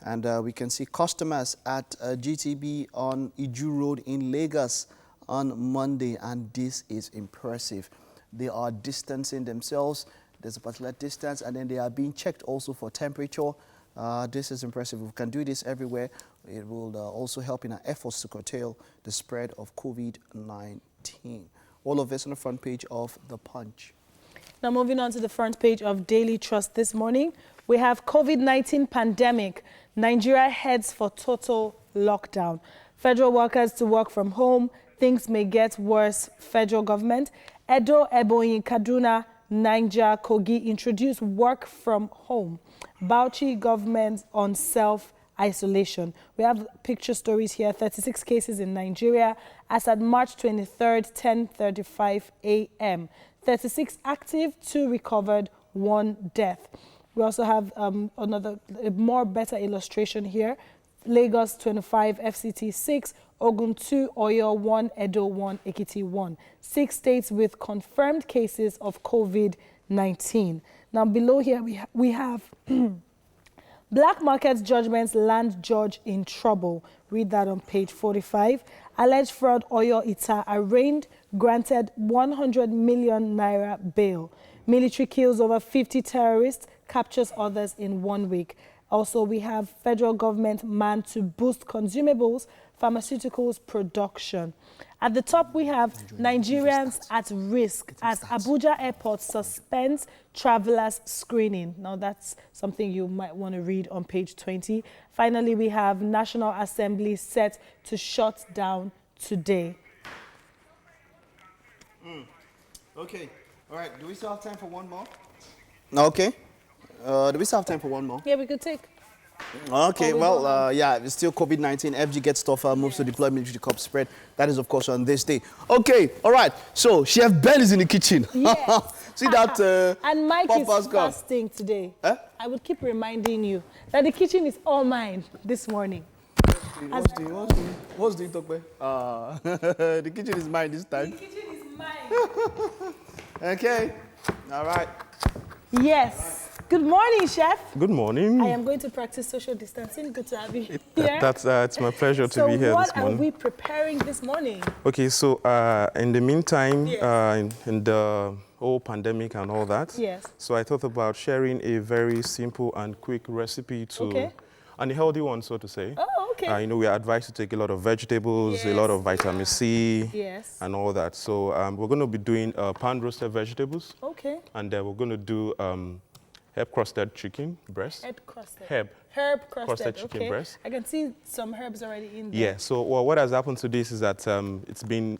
And we can see customers at GTB on Iju Road in Lagos on Monday. And this is impressive. They are distancing themselves. There's a particular distance. And then they are being checked also for temperature. This is impressive. If we can do this everywhere, it will also help in our efforts to curtail the spread of COVID-19. All of this on the front page of The Punch. Now moving on to the front page of Daily Trust this morning, we have COVID-19 pandemic. Nigeria heads for total lockdown. Federal workers to work from home. Things may get worse. Federal government. Edo, Ebonyi, Kaduna, Niger, Kogi introduce work from home. Bauchi government on self-isolation. We have picture stories here. 36 cases in Nigeria as at March 23rd, 10:35 a.m. 36 active, 2 recovered, 1 death. We also have another more better illustration here. Lagos 25, FCT 6, Ogun 2, Oyo 1, Edo 1, Ekiti 1. 6 states with confirmed cases of COVID-19. Now below here we have Black market judgments land judge in trouble. Read that on page 45. Alleged fraud Oyo Ita arraigned, granted 100 million naira bail. Military kills over 50 terrorists, captures others in 1 week. Also, we have federal government man to boost consumables, pharmaceuticals production. At the top, we have Nigerians at risk as Abuja Airport suspends travelers screening. Now, that's something you might want to read on page 20. Finally, we have National Assembly set to shut down today. Okay. All right. Do we still have time for one more? Okay. Do we still have time for one more? Yeah, we could take. Okay, well, yeah, it's still COVID-19. FG gets tougher, moves to deploy military corps spread. That is, of course, on this day. Okay, all right. So, Chef Ben is in the kitchen. Yes. See that? And Mike is Papa's gone. fasting today. Eh? I would keep reminding you that the kitchen is all mine this morning. What's doing, Tope? The kitchen is mine this time. The kitchen is mine. Okay, all right. Yes. Good morning, Chef. Good morning. I am going to practice social distancing. Good to have you here. It's my pleasure to be here this morning. So what are we preparing this morning? Okay, so in the meantime, Yes. in the whole pandemic and all that, Yes. so I thought about sharing a very simple and quick recipe to, and a healthy one, so to say. Oh, okay. You know, we are advised to take a lot of vegetables, a lot of vitamin C, and all that. So we're going to be doing pan-roasted vegetables. Okay. And then we're going to do herb-crusted chicken breast. Herb-crusted. Herb-crusted chicken breast. I can see some herbs already in there. Yeah, so what has happened to this is that it's been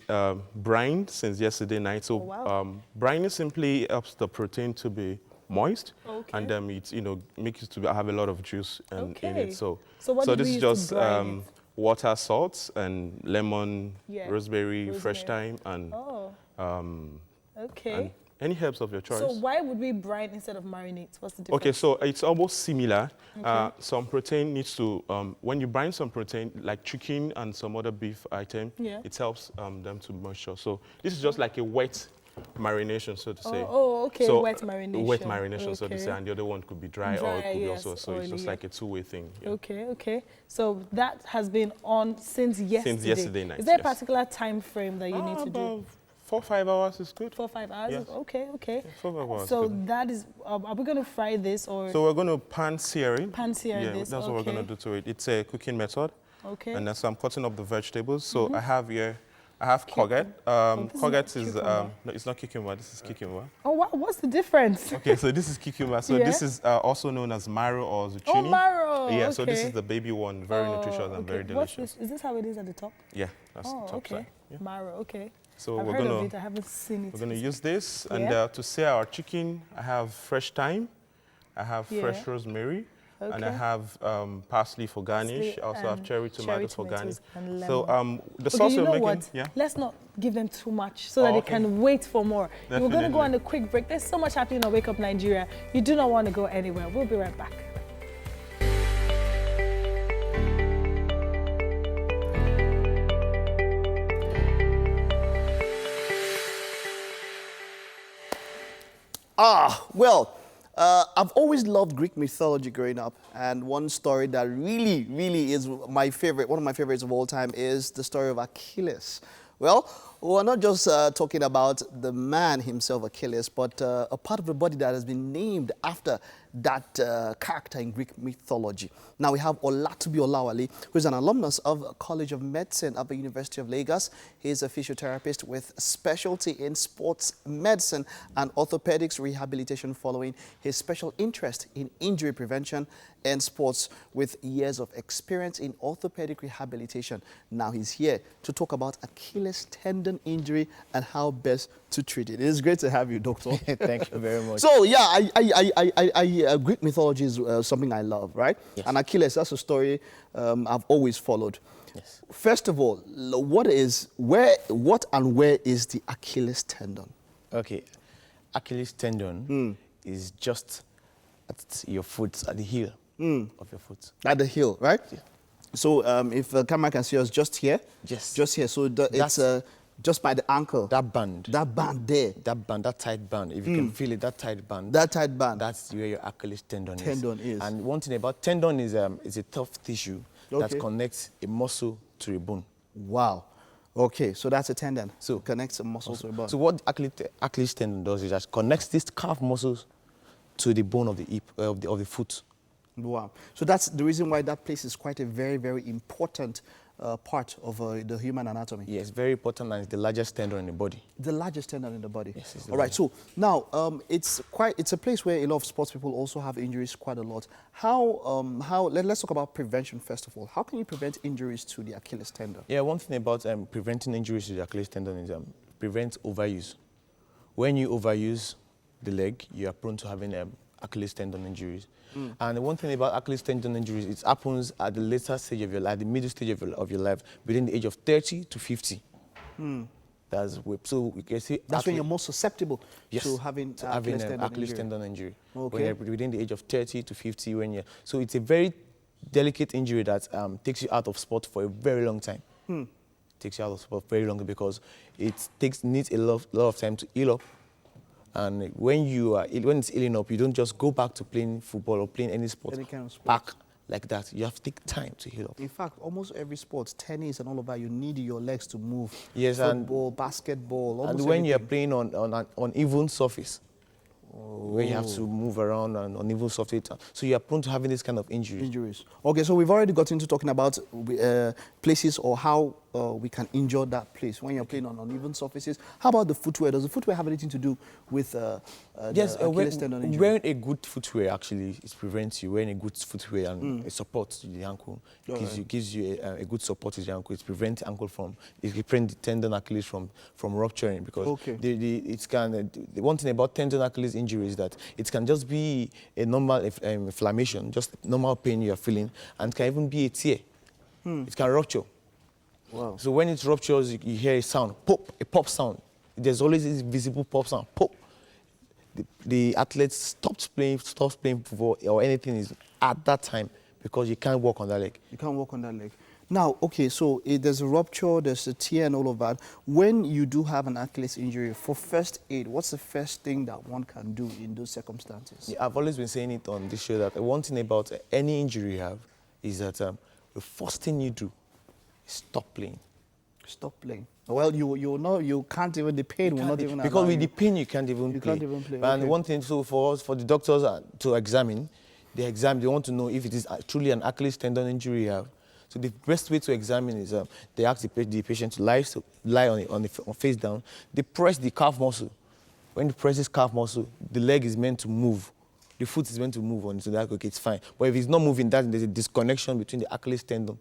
brined since yesterday night. So brining simply helps the protein to be moist, and it makes it to have a lot of juice in it. So this is just water, salt, and lemon, rosemary, fresh thyme, and and any herbs of your choice. So why would we brine instead of marinate? What's the difference? Okay, so it's almost similar. Some protein needs to, when you brine some protein, like chicken and some other beef item, it helps them to moisture. So this is just like a wet marination, so to say. Oh, okay, so, wet marination. Wet marination, so to say, and the other one could be dry or it could be also, so oily, it's just like a two-way thing. Okay. So that has been on since yesterday. Since yesterday night, Is there a particular time frame that you need to do? 4 or 5 hours is good. 4 or 5 hours? Yes. Okay. Yeah, 4 or 5 hours. So that is, are we going to fry this or? So we're going to pan-sear it. Pan-sear this, that's what we're going to do to it. It's a cooking method. Okay. And so I'm cutting up the vegetables. So I have here, I have courgette. Courgette is, no, it's not cucumber, this is cucumber. Oh, what's the difference? Okay, so this is cucumber. So this is also known as marrow or zucchini. Oh, marrow. Yeah, so this is the baby one, very nutritious and very delicious. What's this? Is this how it is at the top? Yeah, that's the top side. Yeah. Marrow, okay. So I've heard of it, I haven't seen it. We're gonna use this, and to sear our chicken, I have fresh thyme, I have fresh rosemary, and I have parsley for garnish. I also have cherry tomato for garnish. So the sauce we're making, let's not give them too much so that they can wait for more. We're going to go on a quick break. There's so much happening on Wake Up Nigeria. You do not want to go anywhere. We'll be right back. Well, I've always loved Greek mythology growing up, and one story that really is my favorite, one of my favorites of all time, is the story of Achilles. Well, we're not just talking about the man himself, Achilles, but a part of the body that has been named after that character in Greek mythology. Now we have Olatubi Olawale, who is an alumnus of College of Medicine at the University of Lagos. He is a physiotherapist with specialty in sports medicine and orthopedics rehabilitation, following his special interest in injury prevention and sports with years of experience in orthopedic rehabilitation. Now he's here to talk about Achilles tendon injury and how best to treat it. It is great to have you, Doctor. Thank you very much. So yeah, Greek mythology is something I love, right? Yes. And Achilles, that's a story I've always followed. Yes. First of all, what and where is the Achilles tendon? Okay. Achilles tendon is just at your foot, at the heel of your foot. At the heel, right? Yeah. So if the camera can see us just here? Yes. Just here. So it's just by the ankle. That band. That band there. That band, that tight band. If you can feel it, that tight band. That tight band. That's where your Achilles tendon is. Tendon is. And one thing about tendon is a tough tissue that connects a muscle to a bone. Wow. Okay, so that's a tendon. So connects a muscle to a bone. So what Achilles tendon does is just connects these calf muscles to the bone of the hip of the foot. Wow. So that's the reason why that place is quite a very, very important part of the human anatomy. Yes, very important, and it's the largest tendon in the body. The largest tendon in the body. Yes, it's all right. So now it's a place where a lot of sports people also have injuries quite a lot. Let's talk about prevention first of all. How can you prevent injuries to the Achilles tendon? Yeah, one thing about preventing injuries to the Achilles tendon is prevent overuse. When you overuse the leg, you are prone to having Achilles tendon injuries. And the one thing about Achilles tendon injuries, it happens at the later stage of your life, the middle stage of your life, between the age of 30 to 50. So we can see that's when you're most susceptible to having Achilles tendon injury. Okay. When you're within the age of 30 to 50, so it's a very delicate injury that takes you out of sport for a very long time. Takes you out of sport very long because it needs a lot of time to heal up. And when it's healing up, you don't just go back to playing football or playing any sport, back like that. You have to take time to heal up. In fact, almost every sport, tennis and all of that, you need your legs to move. Yes, football, basketball, and when you're playing on an uneven surface, where you have to move around on uneven surface, so you are prone to having this kind of injuries. Okay, so we've already got into talking about places or how we can injure that place when you're playing on uneven surfaces. How about the footwear? Does the footwear have anything to do with yes, Achilles tendon injury? Wearing a good footwear actually prevents you. Wearing a good footwear and a support to the ankle gives you a good support to the ankle. It prevents the tendon Achilles from rupturing because the one thing about tendon Achilles injury is that it can just be a normal inflammation, just normal pain you are feeling, and can even be a tear. It can rupture. Wow. So when it ruptures, you hear a sound, pop, a pop sound. There's always this visible pop sound, pop. The athlete stops playing football or anything at that time because you can't walk on that leg. You can't walk on that leg. Now, okay, so there's a rupture, there's a tear and all of that. When you do have an Achilles injury, for first aid, what's the first thing that one can do in those circumstances? Yeah, I've always been saying it on this show that one thing about any injury you have is that the first thing you do is stop playing. Stop playing. Well, you can't even, the pain will not even because with the pain you can't even play. Can't even play. And one thing, so for the doctors to examine, they want to know if it is truly an Achilles tendon injury you have. So the best way to examine is they ask the patient to lie on face down. They press the calf muscle. When they press this calf muscle, the leg is meant to move. The foot is meant to move on, so that okay, it's fine. But if it's not moving, there's a disconnection between the Achilles tendon.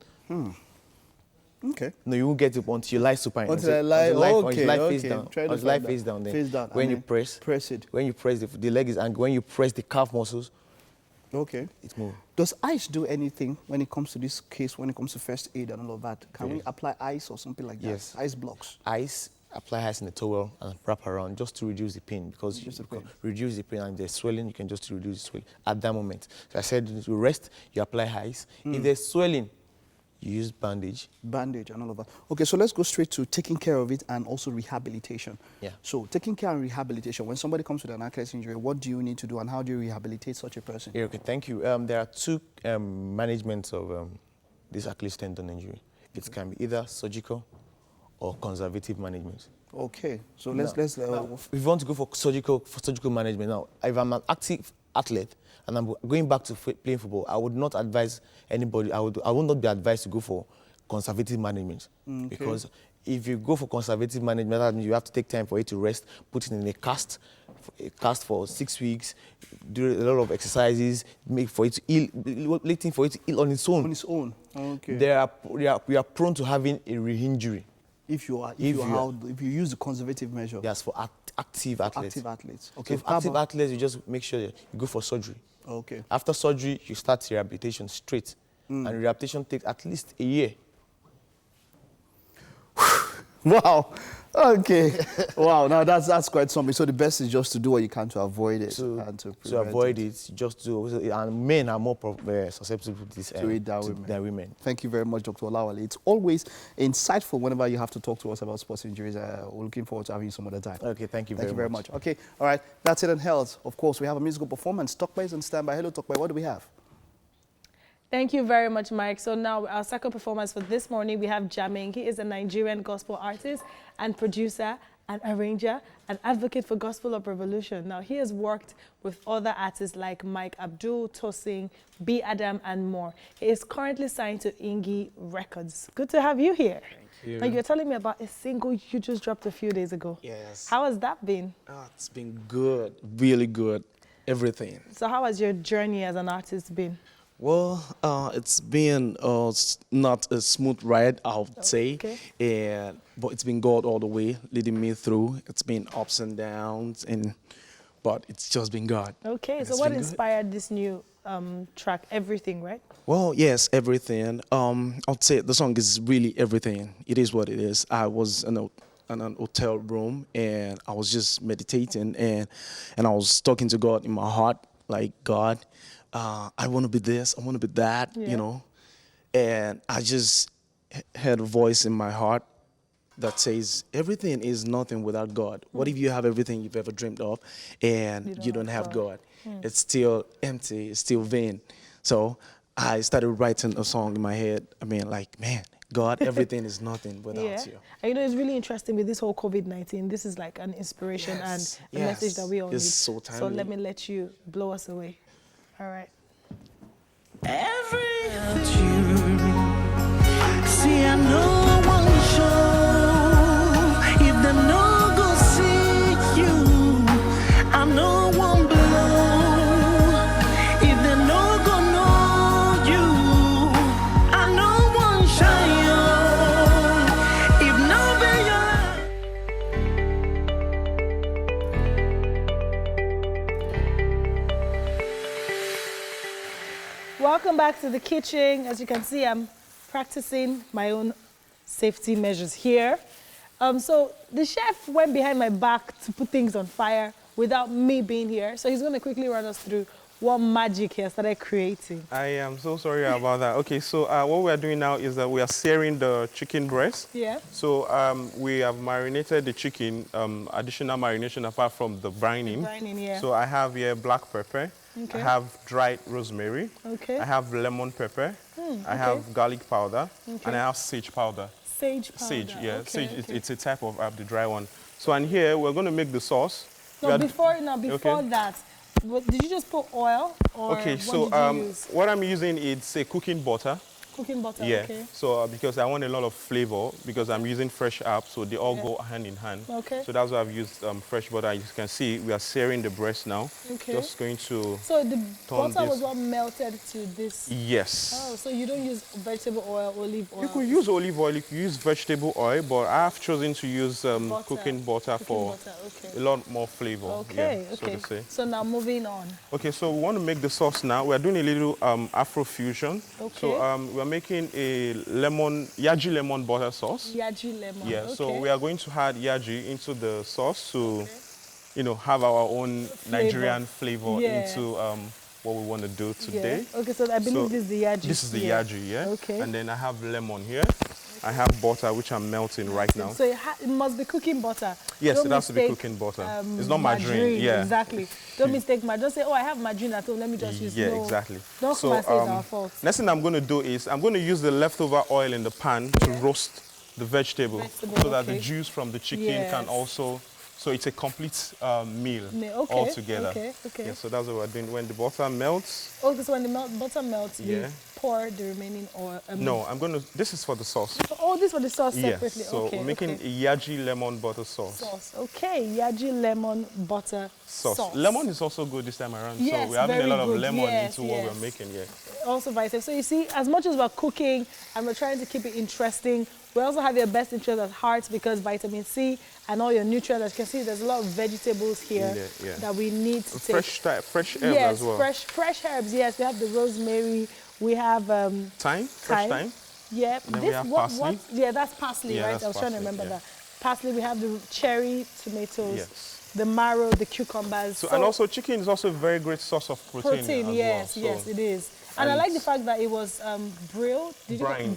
Okay. No, you won't get it until you lie supine. Until I lie, face down. Face down. Then face down. When you press it. When you press the leg is angry. When you press the calf muscles, okay, it moves. Does ice do anything when it comes to this case? When it comes to first aid and all of that, can we apply ice or something like that? Yes. Ice blocks. Apply ice in a towel and wrap around just to reduce the pain because reduce the pain and there's swelling, you can just reduce the swelling at that moment. So I said you rest, you apply ice. If there's swelling, you use bandage. Bandage and all of that. Okay, so let's go straight to taking care of it and also rehabilitation. Yeah. So taking care and rehabilitation, when somebody comes with an Achilles injury, what do you need to do and how do you rehabilitate such a person? Yeah, okay, thank you. There are two managements of this Achilles tendon injury. It can be either surgical or conservative management. Okay, so let's if you want to go for surgical management now, if I'm an active athlete and I'm going back to playing football, I would not advise anybody. I would not be advised to go for conservative management because if you go for conservative management, that means you have to take time for it to rest, put it in a cast for 6 weeks, do a lot of exercises, make for it to heal, waiting for it to heal on its own. On its own. Okay. We are prone to having a re-injury. If you use the conservative measure. Yes, for active athletes. Active athletes. Okay. So for active athletes, you just make sure you go for surgery. Okay. After surgery, you start rehabilitation straight. And rehabilitation takes at least a year. Wow. Okay. Wow, now that's quite something. So the best is just to do what you can to avoid it and to To avoid it, just do. And men are more susceptible to this to it than women. Thank you very much, Dr. Olawale. It's always insightful whenever you have to talk to us about sports injuries. We're looking forward to having you some other time. Okay, thank you very much. Okay, all right, that's it on health. Of course, we have a musical performance. Tope is on standby. Hello, Tope, what do we have? Thank you very much, Mike. So now our second performance for this morning, we have Jamming. He is a Nigerian gospel artist and producer and arranger and advocate for gospel of revolution. Now, he has worked with other artists like Mike Abdul, Tosing, B. Adam, and more. He is currently signed to Ingi Records. Good to have you here. Thank you. Now, you're telling me about a single you just dropped a few days ago. Yes. How has that been? It's been good, really good, everything. So how has your journey as an artist been? Well, it's been not a smooth ride, I would say, but it's been God all the way leading me through. It's been ups and downs, but it's just been God. Okay, so what inspired this new track, Everything, right? Well, yes, everything. I'd say the song is really everything. It is what it is. I was in an hotel room and I was just meditating and I was talking to God in my heart, like, God, I want to be this, I want to be that, you know. And I just heard a voice in my heart that says, everything is nothing without God. What if you have everything you've ever dreamed of and you don't have God? It's still empty, it's still vain. So I started writing a song in my head. I mean, like, man, God, everything is nothing without you. And you know, it's really interesting with this whole COVID-19. This is like an inspiration and a message that we all need. So timely. So let me let you blow us away. All right. Everything. See, I know one show. If them no go see you, I know one blow. If them no go know you, I know one shine. If no be your Welcome back to the kitchen. As you can see, I'm practicing my own safety measures here. So the chef went behind my back to put things on fire without me being here. So he's going to quickly run us through what magic he has started creating. I am so sorry about that. Okay, so what we are doing now is that we are searing the chicken breast. Yeah. So we have marinated the chicken, additional marination apart from the brining. The brining, yeah. So I have here black pepper. Okay. I have dried rosemary. Okay. I have lemon pepper. I have garlic powder. And I have sage powder. Sage powder. Sage, yeah. Okay, Sage, okay. it's a type of herb, the dry one. So and here we're going to make the sauce. No, before that, did you just put oil or okay, what so did you use? what I'm using is a cooking butter. Cooking butter, Yeah. okay. So because I want a lot of flavor, because I'm using fresh herbs, so they all go hand in hand. Okay. So that's why I've used fresh butter. As you can see, we are searing the breast now. Okay. Just going to So the butter this. was what melted to this? Yes. Oh, so you don't use vegetable oil, olive oil? You could use olive oil, you could use vegetable oil, but I've chosen to use cooking butter for a lot more flavor. Okay, yeah, okay. So to say. So now moving on. Okay, so we want to make the sauce now. We're doing a little Afro fusion. Okay. So we're making a yaji lemon butter sauce. Yaji lemon. Yeah, okay. so we are going to add yaji into the sauce to, you know, have our own Nigerian flavor into what we want to do today. Yeah. Okay, so I believe this is the yaji. This is the yaji, yeah. Okay. And then I have lemon here. I have butter, which I'm melting right now. So it must be cooking butter. Yes, Don't it has to be mistake, cooking butter. It's not margarine. Yeah. Exactly. Don't mistake margarine. Don't say, oh, I have margarine at home. Let me just use Yeah, no. exactly. Don't come and say it's our fault. Next thing I'm going to do is I'm going to use the leftover oil in the pan to roast the vegetable so that the juice from the chicken can also, so it's a complete meal altogether. Okay, okay. Yeah, so that's what we're doing. When the butter melts. Oh, so when the butter melts, you pour the remaining oil. No, I'm going to, this is for the sauce. Oh, this is for the sauce separately. Yes, so we're making a yaji lemon butter sauce. Okay, yaji lemon butter sauce. Lemon is also good this time around. Yes, so we're having a lot of lemon yes, into what we're making, Also vice versa. So you see, as much as we're cooking and we're trying to keep it interesting, we also have your best interest at heart because vitamin C and all your nutrients, as you can see, there's a lot of vegetables here that we need to take. Fresh herbs as well. Yes, fresh herbs, yes. We have the rosemary, we have fresh thyme. Yeah. And then we have parsley. Yeah, that's parsley, right? That's I was trying to parsley, remember that. parsley, we have the cherry tomatoes, Yes. the marrow, the cucumbers. So, and also chicken is also a very great source of protein, as yes, well. yes, it is. And I like the fact that it was brilled.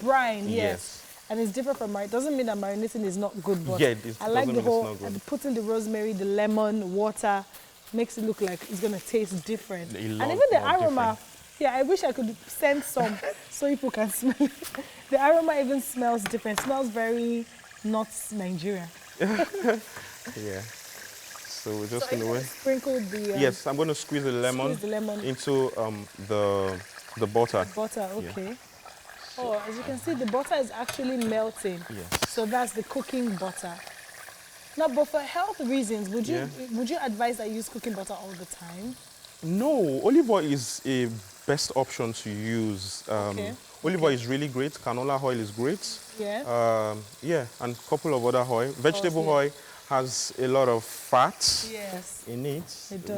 Brine, yes. And it's different from marinating. Doesn't mean that marinating is not good, but Yeah, I like the whole, putting the rosemary, the lemon, water, makes it look like it's going to taste different. And even the aroma, yeah, I wish I could send some so people can smell it. The aroma even smells different. It smells very not Nigeria. Yeah. So we're just going to sprinkle the... yes, I'm going to squeeze the lemon into the butter. Butter, okay. Yeah. Oh, as you can see, the butter is actually melting. Yes. So that's the cooking butter. Now, but for health reasons, would you advise that you use cooking butter all the time? No, olive oil is a best option to use. Olive oil is really great. Canola oil is great. Yeah. Yeah, and a couple of other oil. Vegetable oil has a lot of fat in it,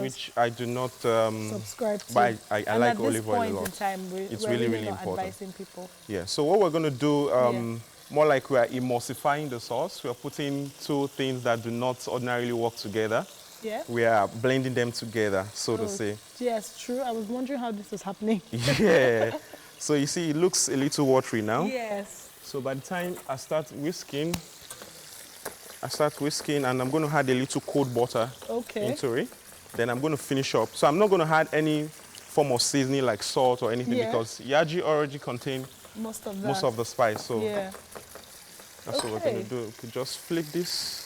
which I do not subscribe to. But I like olive oil a lot. At this point in time, it's we're really not important. Advising people. Yeah, so what we're going to do, more like we are emulsifying the sauce. We are putting two things that do not ordinarily work together. Yeah. We are blending them together, so to say. Yes, true. I was wondering how this was happening. Yeah. So you see, it looks a little watery now. Yes. So by the time I start whisking, and I'm going to add a little cold butter into it. Then I'm going to finish up. So I'm not going to add any form of seasoning like salt or anything because yaji already contains most of the spice. So that's what we're going to do. We could just flip this.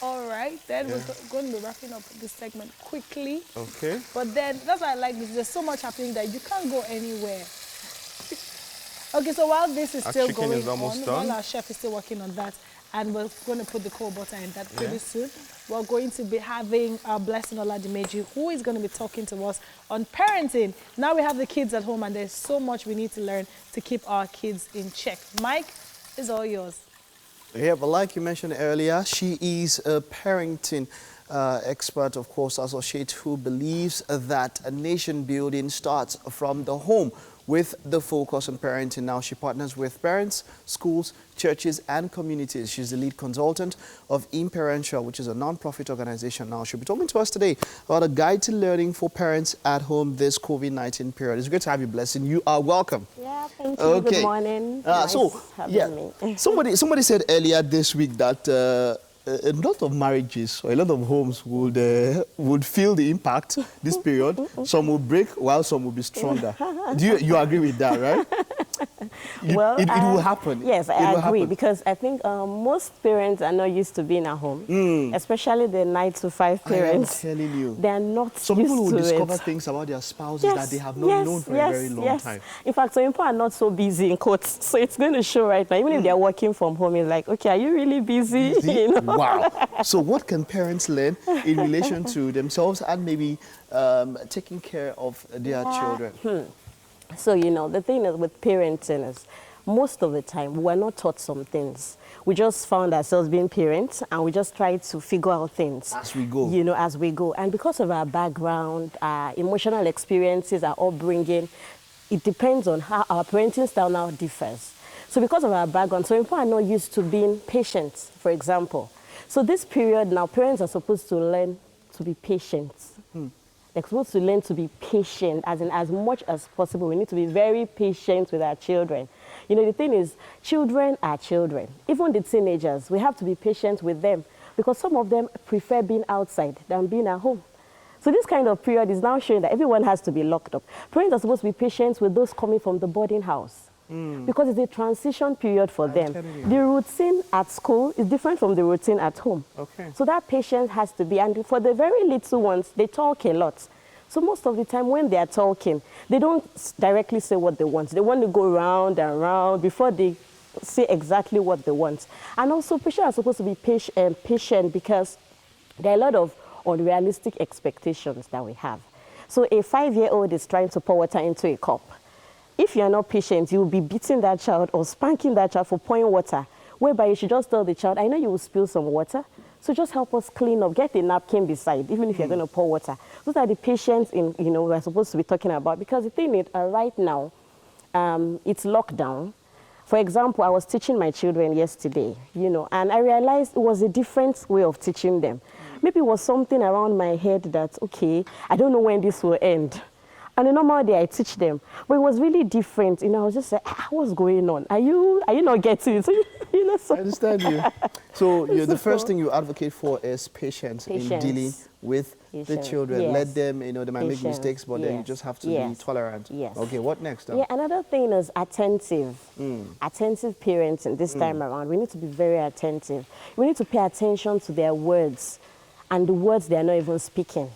All right, then we're going to be wrapping up this segment quickly. Okay. But then, that's why I like this. There's so much happening that you can't go anywhere. Okay, so while this is still going on, while our chef is still working on that, and we're going to put the cold butter in that pretty soon, we're going to be having our Blessing Oladimeji, who is going to be talking to us on parenting. Now we have the kids at home, and there's so much we need to learn to keep our kids in check. Mike, it's all yours. Yeah, but like you mentioned earlier, she is a parenting expert, of course, associate who believes that a nation building starts from the home with the focus on parenting. Now she partners with parents, schools, churches and communities. She's the lead consultant of Imparential, which is a non-profit organization. Now she'll be talking to us today about a guide to learning for parents at home this COVID-19 period. It's great to have you, Blessing. You are welcome. Yeah, thank you. Okay. Good morning. Nice having me. Somebody said earlier this week that a lot of marriages or a lot of homes would feel the impact this period. Some will break while some will be stronger. Do you agree with that, right? Well, it will happen. Yes, I agree because I think most parents are not used to being at home, especially the 9 to 5 parents. I'm telling you. They are not Some used people will to discover it. things about their spouses that they have not known for a very long time. In fact, some people are not so busy in quotes, so it's going to show right now. Even if they're working from home, it's like, okay, are you really busy? You know? Wow. So what can parents learn in relation to themselves and maybe taking care of their children? So, you know, the thing is with parenting is most of the time we're not taught some things. We just found ourselves being parents and we just try to figure out things. As we go. You know, as we go. And because of our background, our emotional experiences, our upbringing, it depends on how our parenting style now differs. So because of our background, so people are not used to being patient, for example. So this period now, parents are supposed to learn to be patient. They're supposed to learn to be patient, as in as much as possible. We need to be very patient with our children. You know, the thing is, children are children. Even the teenagers, we have to be patient with them because some of them prefer being outside than being at home. So this kind of period is now showing that everyone has to be locked up. Parents are supposed to be patient with those coming from the boarding house. Because it's a transition period for them. The routine at school is different from the routine at home. So that patience has to be, and for the very little ones, they talk a lot. So most of the time when they are talking, they don't directly say what they want. They want to go round and round before they say exactly what they want. And also, patients are supposed to be patient because there are a lot of unrealistic expectations that we have. So a 5-year-old is trying to pour water into a cup. If you're not patient, you will be beating that child or spanking that child for pouring water, whereby you should just tell the child, I know you will spill some water, so just help us clean up, get a napkin beside, even if you're going to pour water. Those are the patients we're supposed to be talking about, because the thing is, right now, it's lockdown. For example, I was teaching my children yesterday, you know, and I realized it was a different way of teaching them. Maybe it was something around my head that, okay, I don't know when this will end. And the normal day I teach them, but it was really different. You know, I was just like, what's going on? Are you not getting it? So, you know, so I understand you. So the first thing you advocate for is patience in dealing with the children. Yes. Let them, you know, they might make mistakes, but then you just have to be tolerant. Yes. Okay, what next? Yeah, another thing is attentive. Attentive parenting this time around. We need to be very attentive. We need to pay attention to their words and the words they are not even speaking.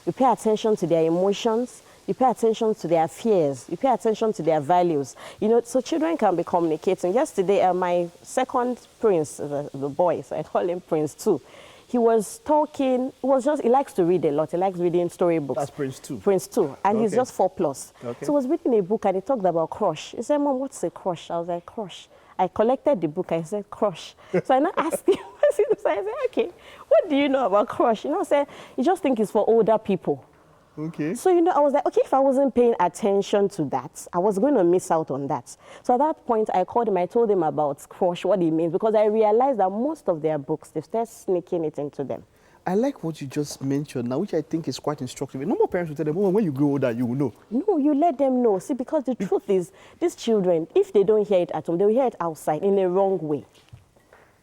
We pay attention to their emotions. You pay attention to their fears. You pay attention to their values. You know, so children can be communicating. Yesterday, my second prince, the boy, so I call him Prince 2, he was talking, he likes to read a lot. He likes reading storybooks. That's Prince 2? Prince 2, and he's just 4+. Okay. So he was reading a book and he talked about crush. He said, Mom, what's a crush? I was like, crush. I collected the book, I said, crush. So I now asked him, so I said, okay, what do you know about crush? You know, I said, you just think it's for older people. Okay. So, you know, I was like, okay, if I wasn't paying attention to that, I was going to miss out on that. So at that point, I called him, I told him about crush, what it means, because I realized that most of their books, they've started sneaking it into them. I like what you just mentioned now, which I think is quite instructive. Normal parents will tell them, oh, when you grow older, you will know. No, you let them know. See, because the truth is, these children, if they don't hear it at home, they will hear it outside in the wrong way.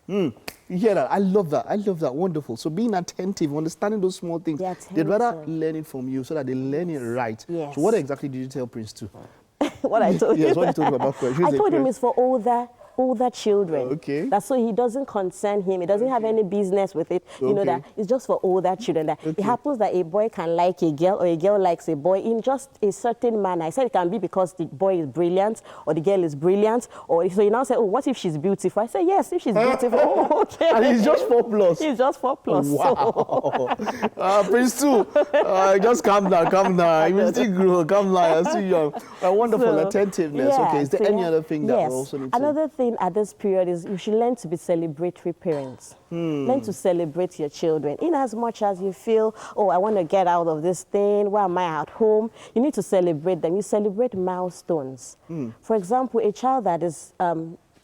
You hear that? I love that. I love that. Wonderful. So being attentive, understanding those small things, they'd rather learn it from you so that they learn it right. Yes. So what exactly did you tell Prince 2? What I told him? Yes, what you told him about crush? I told him it's for older children. Okay. That's so he doesn't concern him. He doesn't have any business with it. You know that it's just for older children. That it happens that a boy can like a girl or a girl likes a boy in just a certain manner. I said it can be because the boy is brilliant or the girl is brilliant. Or so you now say, oh, what if she's beautiful? I said, yes, if she's beautiful. Oh, okay. And he's just 4+. He's just 4+. Wow. Prince 2, just calm down. You still grow. Calm down. You're still young. Wonderful attentiveness. Yeah, okay. Is there any other thing that we also need to? Another thing at this period is you should learn to be celebratory parents. Learn to celebrate your children. In as much as you feel, oh, I want to get out of this thing, why am I at home? You need to celebrate them. You celebrate milestones. For example, a child that is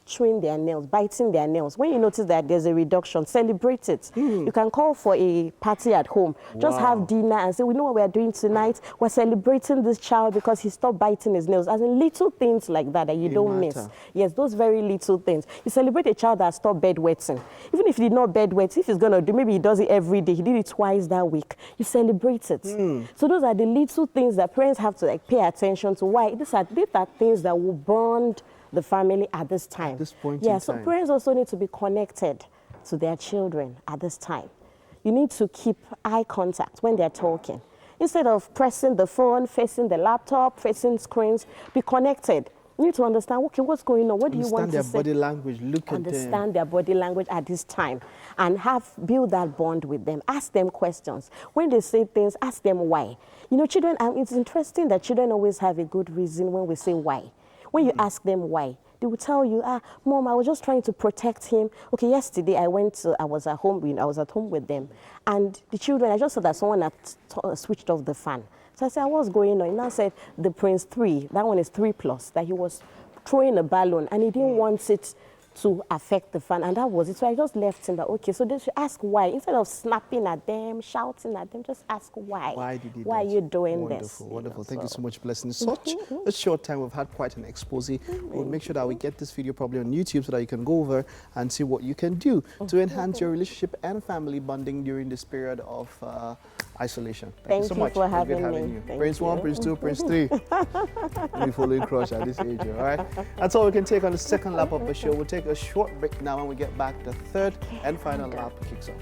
chewing their nails, biting their nails. When you notice that there's a reduction, celebrate it. You can call for a party at home. Just have dinner and say, we know what we're doing tonight. We're celebrating this child because he stopped biting his nails. As in little things like that you don't miss. Yes, those very little things. You celebrate a child that stopped bedwetting. Even if he did not bedwet, if he's going to do, maybe he does it every day. He did it twice that week. You celebrate it. So those are the little things that parents have to pay attention to. Why? These are things that will bond the family at this time. At this point in time. So parents also need to be connected to their children at this time. You need to keep eye contact when they're talking. Instead of pressing the phone, facing the laptop, facing screens, be connected. You need to understand, okay, what's going on? What do you want to say? Understand their body language. Look at them. Understand their body language at this time and build that bond with them. Ask them questions. When they say things, ask them why. You know, children, it's interesting that children always have a good reason when we say why. When you ask them why, they will tell you, Mom, I was just trying to protect him. Okay, yesterday I was at home with them. And the children, I just saw that someone had switched off the fan. So I said, what's going on? And I said, the Prince 3, that one is 3+, that he was throwing a balloon and he didn't want it to affect the fan, and that was it. So I just left him that, okay, so they should ask why. Instead of snapping at them, shouting at them, just ask why. Why did you Why are you doing this? Wonderful. Thank you so much, Blessing. In such a short time, we've had quite an expose. We'll make sure that we get this video probably on YouTube so that you can go over and see what you can do to enhance your relationship and family bonding during this period of isolation. Thank you so much. For having me. Prince 1, Prince 2, Prince 3. We'll be following crush at this age, all right? That's all we can take on the second lap of the show. We'll take a short break now. When we get back, the third and final lap kicks off.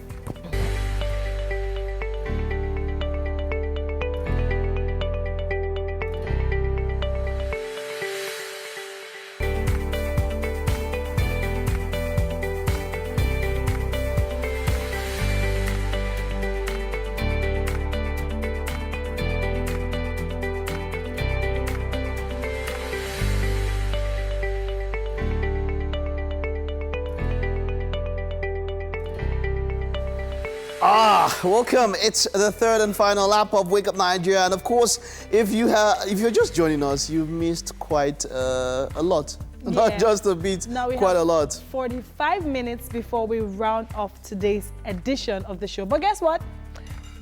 Welcome. It's the third and final lap of Wake Up Nigeria, and of course, if you're just joining us, you've missed quite a lot. not just a bit, now we quite have a lot. 45 minutes before we round off today's edition of the show. But guess what?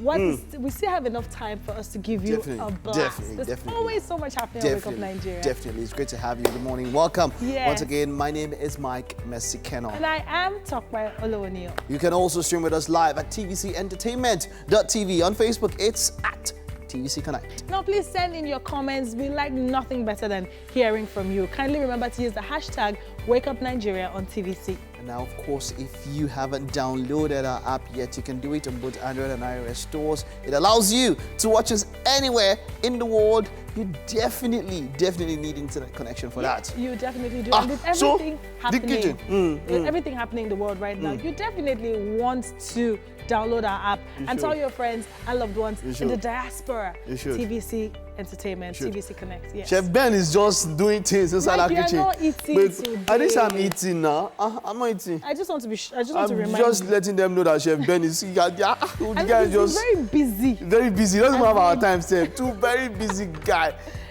We still have enough time for us to give you a blast. There's always so much happening on Wake Up Nigeria. Definitely. It's great to have you. Good morning. Welcome. Yes. Once again, my name is Mike Mesikeno. And I am Tope Olowoniyo. You can also stream with us live at tvcentertainment.tv. On Facebook, it's at TVC Connect. Now, please send in your comments. We like nothing better than hearing from you. Kindly remember to use the hashtag #WakeUpNigeria on TVC. And now, of course, if you haven't downloaded our app yet, you can do it on both Android and iOS stores. It allows you to watch us anywhere in the world. You definitely need internet connection for that. You definitely do. And with everything everything happening in the world right now, you definitely want to download our app and tell your friends and loved ones in the diaspora. TVC Entertainment, TVC Connect. Yes. Chef Ben is just doing things inside our kitchen. You're not eating today. At least I'm eating now. I'm not eating. I just want to remind I'm just letting them know that Chef Ben is. The guy is just very busy. Very busy. Doesn't have our time, Chef. Too very busy guy.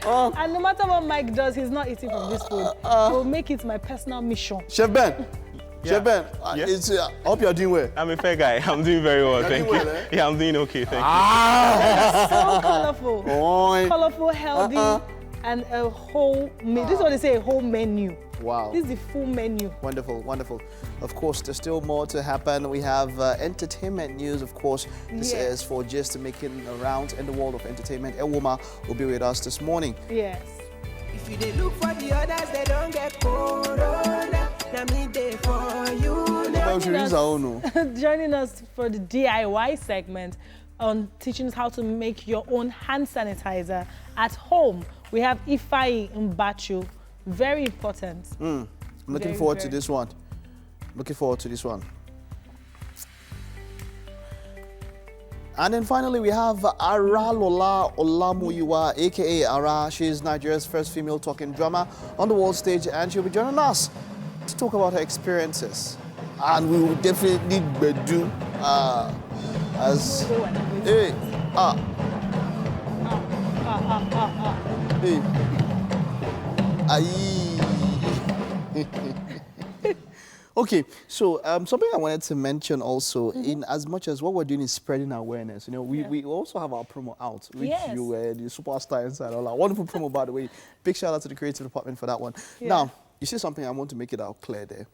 And no matter what Mike does, he's not eating from this food. I will make it my personal mission. Chef Ben. Yeah. Chef Ben, Yeah. I hope you're doing well. I'm a fair guy. I'm doing very well, thank you. Well, eh? Yeah, I'm doing okay, thank So colorful. Colorful, healthy, and a whole meal. This is what they say, a whole menu. Wow. This is the full menu. Wonderful, wonderful. Of course, there's still more to happen. We have entertainment news, of course. This is for just making a round in the world of entertainment. Ewoma will be with us this morning. Yes. If you they look for the others, they don't get corona. Now me there for you. Joining us for the DIY segment on teaching us how to make your own hand sanitizer at home. We have Ifeanyi Mbachu. Very important. I'm looking forward to this one. Looking forward to this one. And then finally, we have Aralola Olamuyiwa, aka Ara. She's Nigeria's first female talking drummer on the world stage, and she'll be joining us to talk about her experiences. And we will definitely do as hey, hey, Okay, so something I wanted to mention also, in as much as what we're doing is spreading awareness, you know, we also have our promo out, which you were the superstar inside all our wonderful promo, by the way. Big shout out to the creative department for that one. Now, you see something, I want to make it out clear there.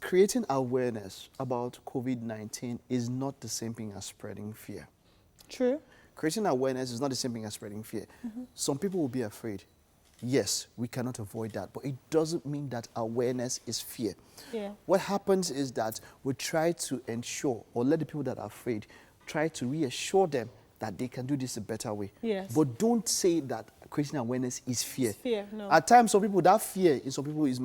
Creating awareness about COVID-19 is not the same thing as spreading fear. True. Creating awareness is not the same thing as spreading fear. Some people will be afraid. Yes, we cannot avoid that, but it doesn't mean that awareness is fear. Yeah. What happens is that we try to ensure, or let the people that are afraid, try to reassure them that they can do this a better way. Yes. But don't say that creating awareness is fear. It's fear, no. At times, some people, that fear in some people is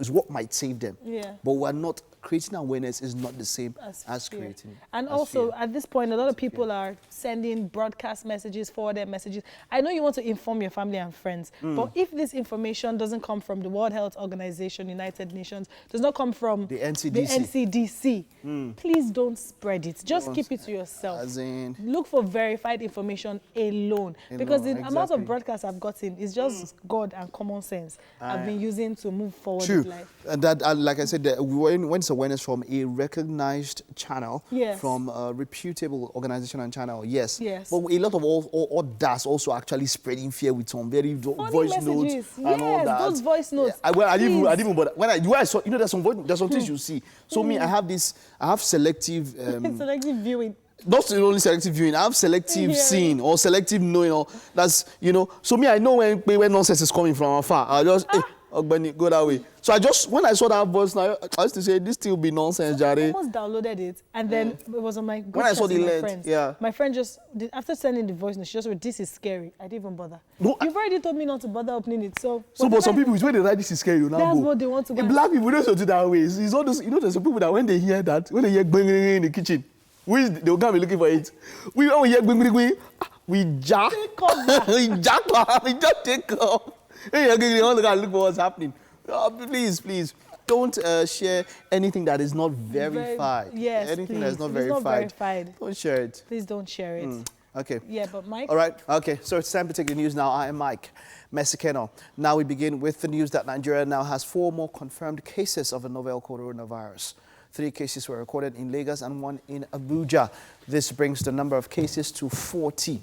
what might save them. Yeah. But we're not, creating awareness is not the same as fear. creating. And as also, fear. at this point, a lot of people are sending broadcast messages, forwarded messages. I know you want to inform your family and friends, but if this information doesn't come from the World Health Organization, United Nations, does not come from the NCDC, please don't spread it. Just keep it to yourself. As in, look for verified information alone. Because the amount of broadcasts I've gotten is just God and common sense I've been using to move forward with life. And that, like I said, when it's awareness from a recognized channel, from a reputable organization and channel, yes. But a lot of all that's also actually spreading fear with some very voice notes and all that. Those voice notes. I didn't even bother. When I saw, you know, there's some things you see. So me, I have selective selective viewing. Not only selective viewing, I have selective seeing or selective knowing. Or that's, you know, so me, I know when nonsense is coming from afar. I just, Ogbeni, go that way. So when I saw that voice now, I used to say, this still be nonsense, Jare. I almost downloaded it, and then it was on my when I saw the lens, my friend just, after sending the voice note, she just wrote, this is scary. I didn't even bother. No, you've already told me not to bother opening it, so. But some people, when they write this is scary, that's what they want to go. Black people don't do that way. It's all those, you know, there's some people that when they hear that, when they hear bang in the kitchen, they'll come be looking for it. We hear bang, we jack. We just take off. Hey, you want to look for what's happening. Please, don't share anything that is not verified. Yes, anything please. that is not verified. Don't share it. Please don't share it. Okay. Yeah, but Mike? All right. Okay. So it's time to take the news now. I am Mike Mesikeno. Now we begin with the news that Nigeria now has 4 more confirmed cases of a novel coronavirus. 3 cases were recorded in Lagos and 1 in Abuja. This brings the number of cases to 40.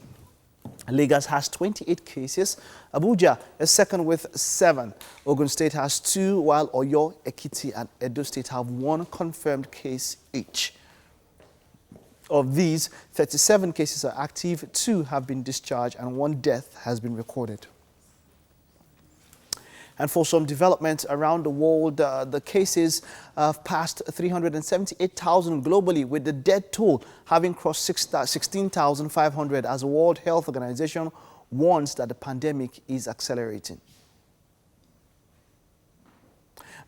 Lagos has 28 cases. Abuja is second with 7. Ogun State has 2, while Oyo, Ekiti, and Edo State have 1 confirmed case each. Of these, 37 cases are active, 2 have been discharged, and 1 death has been recorded. And for some developments around the world, the cases have passed 378,000 globally, with the death toll having crossed 16,500 as the World Health Organization warns that the pandemic is accelerating.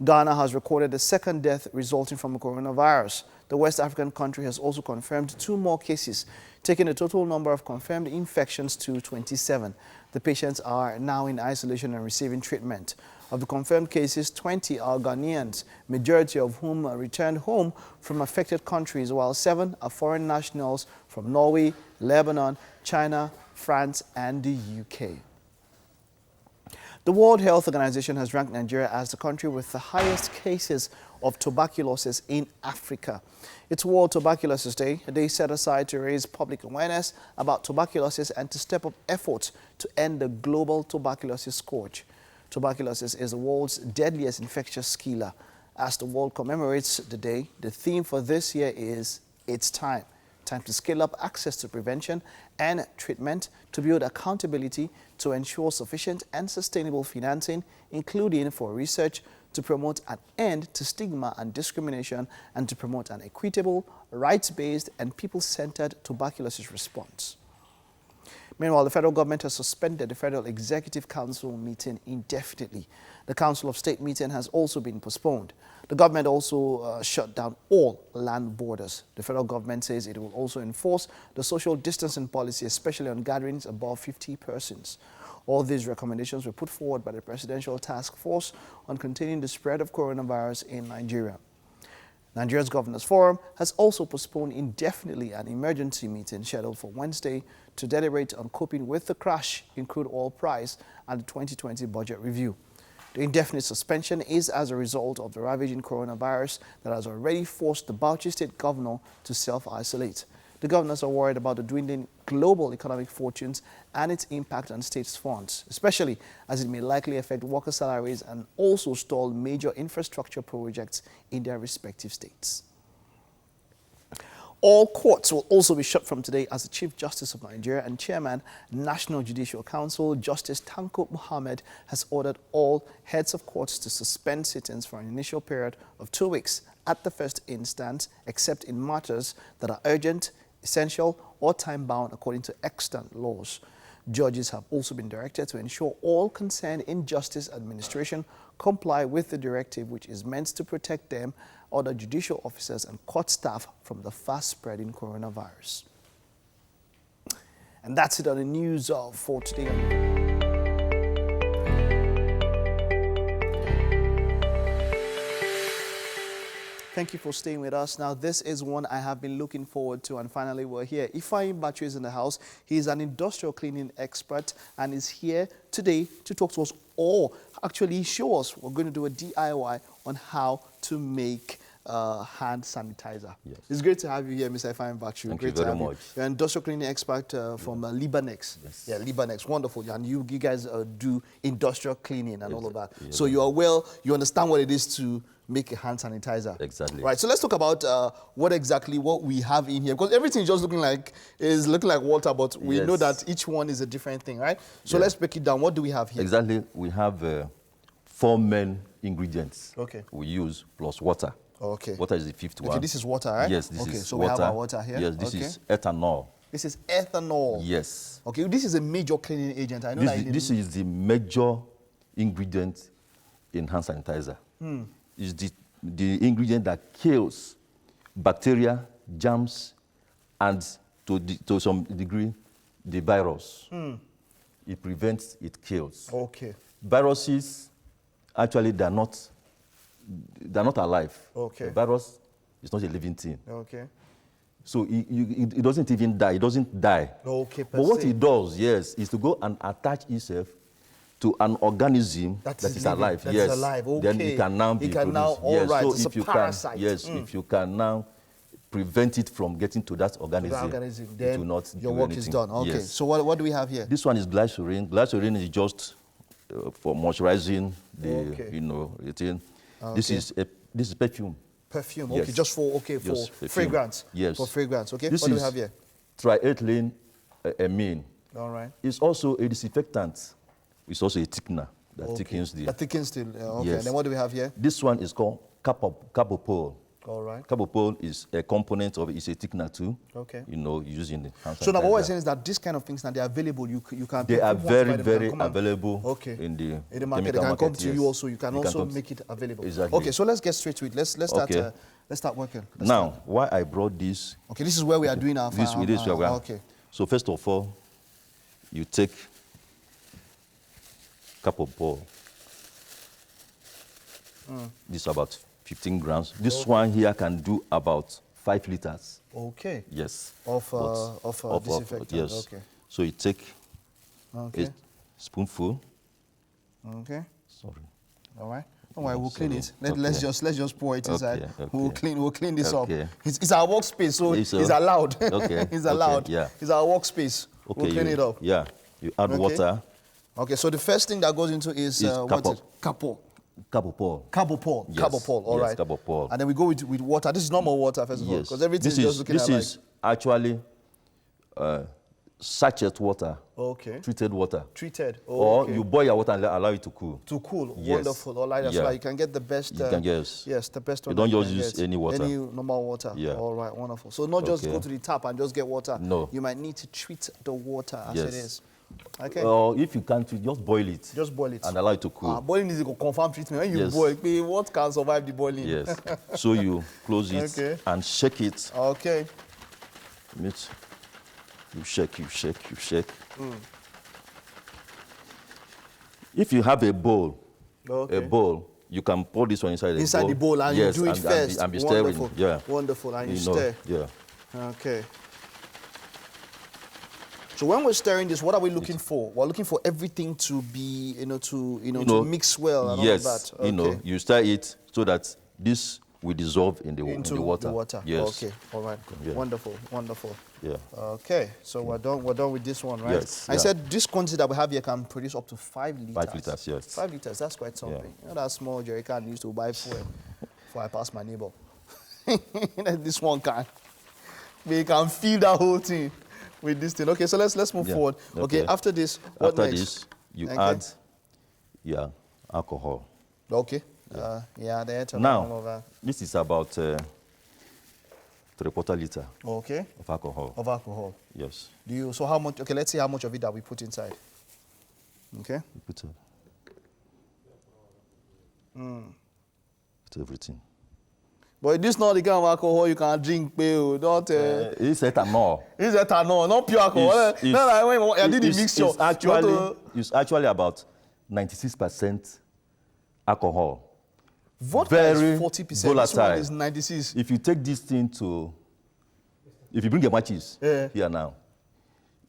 Ghana has recorded the 2nd death resulting from coronavirus. The West African country has also confirmed 2 more cases, taking the total number of confirmed infections to 27. The patients are now in isolation and receiving treatment. Of the confirmed cases, 20 are Ghanaians, majority of whom returned home from affected countries, while 7 are foreign nationals from Norway, Lebanon, China, France, and the UK. The World Health Organization has ranked Nigeria as the country with the highest cases of tuberculosis in Africa. It's World Tuberculosis Day, a day set aside to raise public awareness about tuberculosis and to step up efforts to end the global tuberculosis scourge. Tuberculosis is the world's deadliest infectious killer. As the world commemorates the day, the theme for this year is It's Time. Time to scale up access to prevention and treatment, to build accountability, to ensure sufficient and sustainable financing, including for research, to promote an end to stigma and discrimination, and to promote an equitable, rights-based, and people-centered tuberculosis response. Meanwhile, the federal government has suspended the Federal Executive Council meeting indefinitely. The Council of State meeting has also been postponed. The government also shut down all land borders. The federal government says it will also enforce the social distancing policy, especially on gatherings above 50 persons. All these recommendations were put forward by the Presidential Task Force on containing the spread of coronavirus in Nigeria. Nigeria's Governors Forum has also postponed indefinitely an emergency meeting scheduled for Wednesday to deliberate on coping with the crash in crude oil price and the 2020 budget review. The indefinite suspension is as a result of the ravaging coronavirus that has already forced the Bauchi State Governor to self-isolate. The governors are worried about the dwindling global economic fortunes and its impact on states' funds, especially as it may likely affect worker salaries and also stall major infrastructure projects in their respective states. All courts will also be shut from today as the Chief Justice of Nigeria and Chairman, National Judicial Council, Justice Tanko Muhammad, has ordered all heads of courts to suspend sittings for an initial period of 2 weeks at the first instance, except in matters that are urgent, essential, or time-bound according to extant laws. Judges have also been directed to ensure all concerned in justice administration comply with the directive, which is meant to protect them, other judicial officers, and court staff from the fast-spreading coronavirus. And that's it on the news for today. Thank you for staying with us. Now, this is one I have been looking forward to, and finally we're here. Ifeanyi Battery is in the house. He is an industrial cleaning expert and is here today to talk to us, or actually show us. We're going to do a DIY on how to make hand sanitizer. Yes. It's great to have you here, Mr. Ifeanyi Battery. Thank you very much. You're an industrial cleaning expert from Libanex. Yes. Yeah, Libanex, wonderful. And you guys do industrial cleaning and all of that. Yes. So you understand what it is to make a hand sanitizer. Exactly. Right. So let's talk about what we have in here, because everything is just looking like water, but we know that each one is a different thing, right? So let's break it down. What do we have here? Exactly. We have 4 main ingredients. Okay. We use plus water. Okay. Water is the 5th one. Okay, this is water, right? Yes, this is water. Okay, so we have our water here. Yes, this is ethanol. This is ethanol. Yes. Okay, this is a major cleaning agent. I know this is the major ingredient in hand sanitizer. It's the ingredient that kills bacteria, germs, and to some degree, the virus. It prevents, it kills. Okay. Viruses, actually, they're not alive. Okay. The virus is not a living thing. Okay. So it doesn't even die. It doesn't die. Okay, but what it does, yes, is to go and attach itself to an organism that is alive. That yes. is alive. Okay. Then it can now be produced. All yes. right. So it's if a you parasite. can, yes, if you can now prevent it from getting to that organism, then it will not your do work anything. is done. Okay. Yes. So what do we have here? This one is glycerin. Glycerin is just for moisturizing the, you know, the thing. Okay. This is perfume. Perfume. Yes. Okay, just for Just fragrance. Yes. For fragrance. Okay. This what do we is have here? triethylene amine. All right. It's also a disinfectant. It's also a thickener that thickens the. That thickens the. Okay. Yes. And then what do we have here? This one is called carbopol. All right. Carbopol is a component of it. It's a thickener too. Okay. You know, using the hand So now what we're sanitizer. saying is that this kind of things now they're available. You can. They are people want to buy them, very come and- available. Okay. In the market. They chemical can come market, to yes. you also. You can You can also come to- make it available. Exactly. Okay. So let's get straight to it. Let's start. Okay. Let's start working. Now, why I brought this? Okay. This is where we are doing our. This with this program. Okay. So first of all, you take cup of ball. This is about 15 grams. This one here can do about 5 liters. Okay. Yes. Of disinfectant. Yes. Okay. So you take Okay. a spoonful. Okay. Sorry. All right. Don't worry, we'll clean it. Okay. Let's just pour it inside. Okay. We'll clean this up. Okay. It's our workspace, so It's, it's allowed. okay. It's allowed. Okay, yeah. It's our workspace. Okay. We'll clean it up. Yeah. You add Okay. water. Okay, so the first thing that goes into is what is it? Capo. Carbopol. Carbopol. Yes. Carbopol. All yes, right. Carbopol. And then we go with water. This is normal water first of all, Yes. because everything This is just looking this at is actually sachet water. Okay. Treated water. Treated. Oh, Or okay. you boil your water and allow it to cool. To cool. Yes. Wonderful. All right. That's Yeah. right. You can get the best. You can guess. Yes, the best You one. don't that just can use get. any water. Any normal water. Yeah. All right. Wonderful. So not just Okay. go to the tap and just get water. No. You might need to treat the water as Yes. it is. Okay. Or if you can't, just boil it. Just boil it. And allow it to cool. Boiling is a confirmed treatment. When you Yes. boil, what can survive the boiling? Yes. So you close it Okay. and shake it. Okay. You shake. If you have a bowl, Okay. you can pour this one inside Inside the bowl and yes, you do it first. And be stirring. Wonderful. Yeah. Wonderful. And you know, stir. Yeah. Okay. So when we're stirring this, what are we looking for? We're looking for everything to be, to mix well and yes, all of that. Okay. you stir it so that this will dissolve in the Into water. the water. Yes. Okay. All right. Yeah. Wonderful. Wonderful. Yeah. Okay. So we're done with this one, right? Yes, I yeah. said this quantity that we have here can produce up to 5 liters. 5 liters, yes. 5 liters. That's quite something. You know, that small jerry can used to buy fuel before I pass my neighbor. This one can. We can feed that whole thing with this thing. Okay, so let's move forward. Okay. After this, what After next? this, you Okay. add alcohol. Okay. The ethanol. Now, all of that. this is about 3/4 liter Okay. of alcohol. Of alcohol. Yes. So how much? Okay, let's see how much of it that we put inside. Okay. You put everything. But this not the kind of alcohol you can drink, Bill. Not. It's ethanol. It's ethanol, not pure alcohol. No, like when I did the mixture. It's actually about 96% alcohol. Vodka Very is 40%. This volatile. one is 96. If you take this thing to, if you bring your matches here now,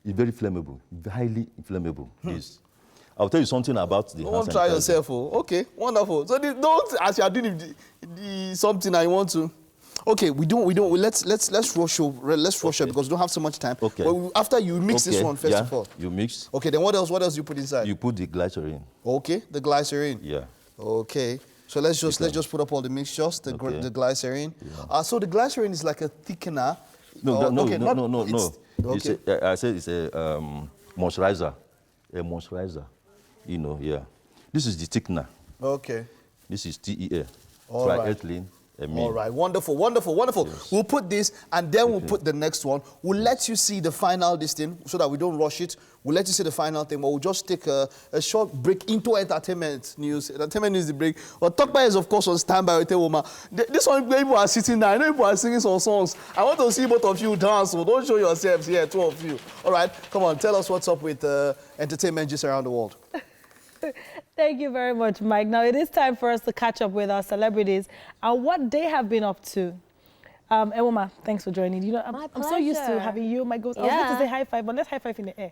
it's very flammable, highly inflammable. Yes. I'll tell you something about the hand Don't try sanitizer. yourself. Oh. Okay, wonderful. So don't, as you are doing the something I want to. Okay, let's rush it because we don't have so much time. Okay. But after you mix this one first of all. You mix. Okay, then what else you put inside? You put the glycerin. Okay, the glycerin. Yeah. Okay. So let's just put up all the mixtures, the glycerin. Yeah. So the glycerin is like a thickener. No. Okay. I said it's a moisturizer. A moisturizer. You know, yeah. This is the thickener. Okay. This is TEA. All right. Triethylene. All right, wonderful. Yes. We'll put this and then we'll put the next one. We'll let you see the final this thing so that we don't rush it. We'll let you see the final thing, but we'll just take a short break into entertainment news. Entertainment news, the break. Well, Tope is, of course, on standby with Woman. This one, people are sitting there. I know people are singing some songs. I want to see both of you dance, so don't show yourselves here, 2 of you. All right, come on, tell us what's up with entertainment just around the world. Thank you very much, Mike. Now, it is time for us to catch up with our celebrities and what they have been up to. Ewoma, thanks for joining. You know, I'm so used to pleasure. having you, my ghost. I Yeah. was going to say high five, but let's high five in the air.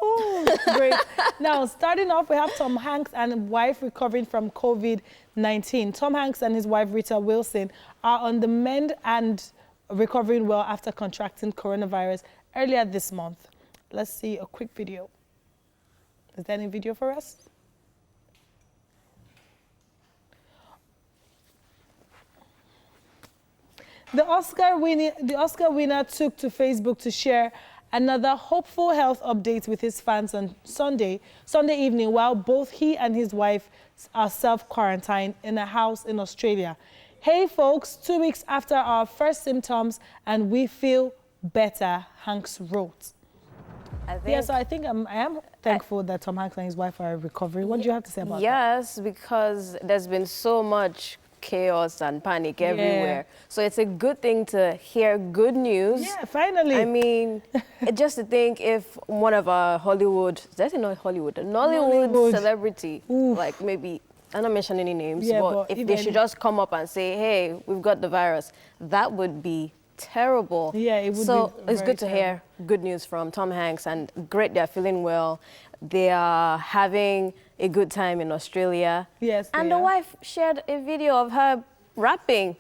Oh, great. Now, starting off, we have Tom Hanks and wife recovering from COVID-19. Tom Hanks and his wife, Rita Wilson, are on the mend and recovering well after contracting coronavirus earlier this month. Let's see a quick video. Is there any video for us? The Oscar winner took to Facebook to share another hopeful health update with his fans on Sunday evening, while both he and his wife are self-quarantined in a house in Australia. Hey folks, 2 weeks after our first symptoms and we feel better, Hanks wrote. So I think I am thankful that Tom Hanks and his wife are recovering. What do you have to say about that? Yes, because there's been so much chaos and panic everywhere. So it's a good thing to hear good news. Yeah, finally. I mean, just to think if one of our Nollywood celebrity, like maybe, I'm not mentioning any names, but if they should just come up and say, hey, we've got the virus, that would be terrible. Yeah, it would so be it's very good to hear good news from Tom Hanks, and great they're feeling well. They are having a good time in Australia. Yes, and the wife shared a video of her rapping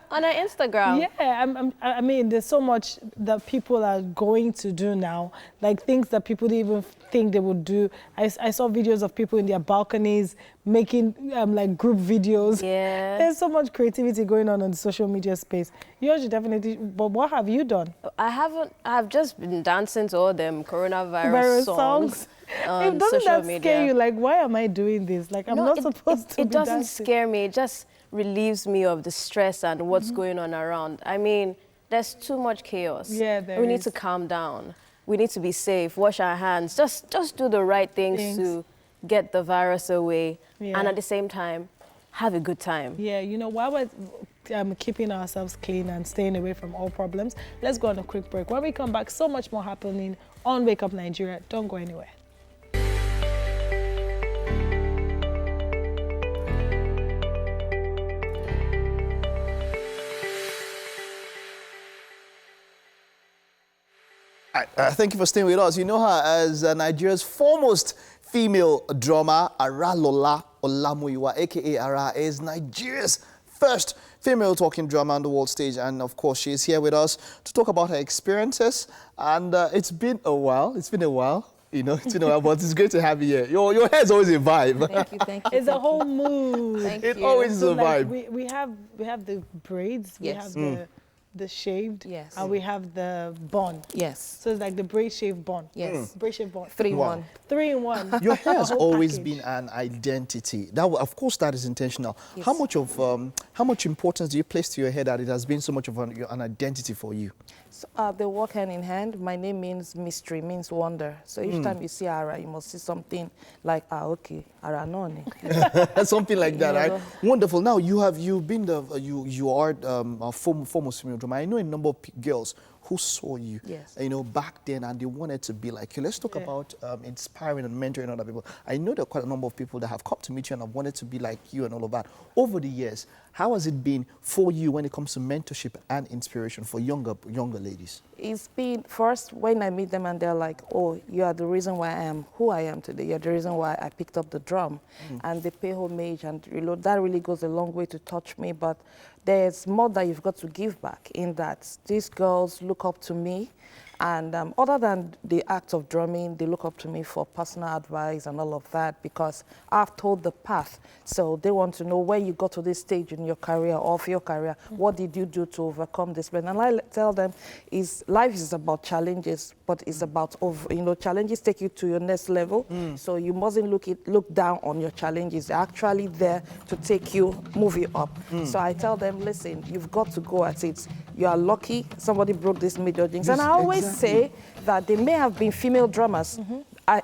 on her Instagram. Yeah, I mean, there's so much that people are going to do now, like things that people didn't even think they would do. I saw videos of people in their balconies making like group videos. Yeah. There's so much creativity going on the social media space. You should definitely, but what have you done? I've just been dancing to all them coronavirus songs. On Doesn't social that media. scare you? Like, why am I doing this? Like, I'm not supposed to be It doesn't dancing. scare me. It just relieves me of the stress and what's going on around. I mean, there's too much chaos. Yeah, there We need is. to calm down. We need to be safe, wash our hands, just do the right things to get the virus away. Yeah. And at the same time, have a good time. Yeah, you know, while we're keeping ourselves clean and staying away from all problems, let's go on a quick break. When we come back, so much more happening on Wake Up Nigeria. Don't go anywhere. Thank you for staying with us. You know her as Nigeria's foremost female drummer, Aralola Olamuyiwa, a.k.a. Ara, is Nigeria's first female talking drummer on the world stage. And, of course, she is here with us to talk about her experiences. And it's been a while. It's been a while. You know, it's been a while, but it's great to have you here. Your hair's always a vibe. Thank you. It's a whole mood. It always is a like, vibe. we have the braids, we have the shaved, Yes. and we have the bun. Yes. So it's like the braid shave bun. Yes. Braid shave bun. 3 in Wow. 1. 3 in 1. Your hair has The whole always package. been an identity. That, of course, that is intentional. Yes. How much importance do you place to your hair that it has been so much of an identity for you? So, they work hand in hand. My name means mystery, means wonder. So each time you see Ara, you must see something like, okay, Ara noni. Something like that, Yeah. right? Wonderful. Now you've been you are a foremost female drummer. I know a number of girls who saw you, Yes. you know, back then, and they wanted to be like you. Let's talk about inspiring and mentoring other people. I know there are quite a number of people that have come to meet you and have wanted to be like you and all of that. Over the years, how has it been for you when it comes to mentorship and inspiration for younger ladies? It's been first when I meet them and they're like, oh, you are the reason why I am who I am today. You're the reason why I picked up the drum. And they pay homage, and that really goes a long way to touch me. But there's more that you've got to give back in that these girls look up to me. And other than the act of drumming, they look up to me for personal advice and all of that, because I've told the path. So they want to know when you got to this stage in your career, or of your career, what did you do to overcome this pain? And I tell them, life is about challenges, but it's about, challenges take you to your next level. So you mustn't look down on your challenges. They're actually there to move you up. So I tell them, listen, you've got to go at it. You are lucky somebody broke this major jinx. And I always say that they may have been female drummers.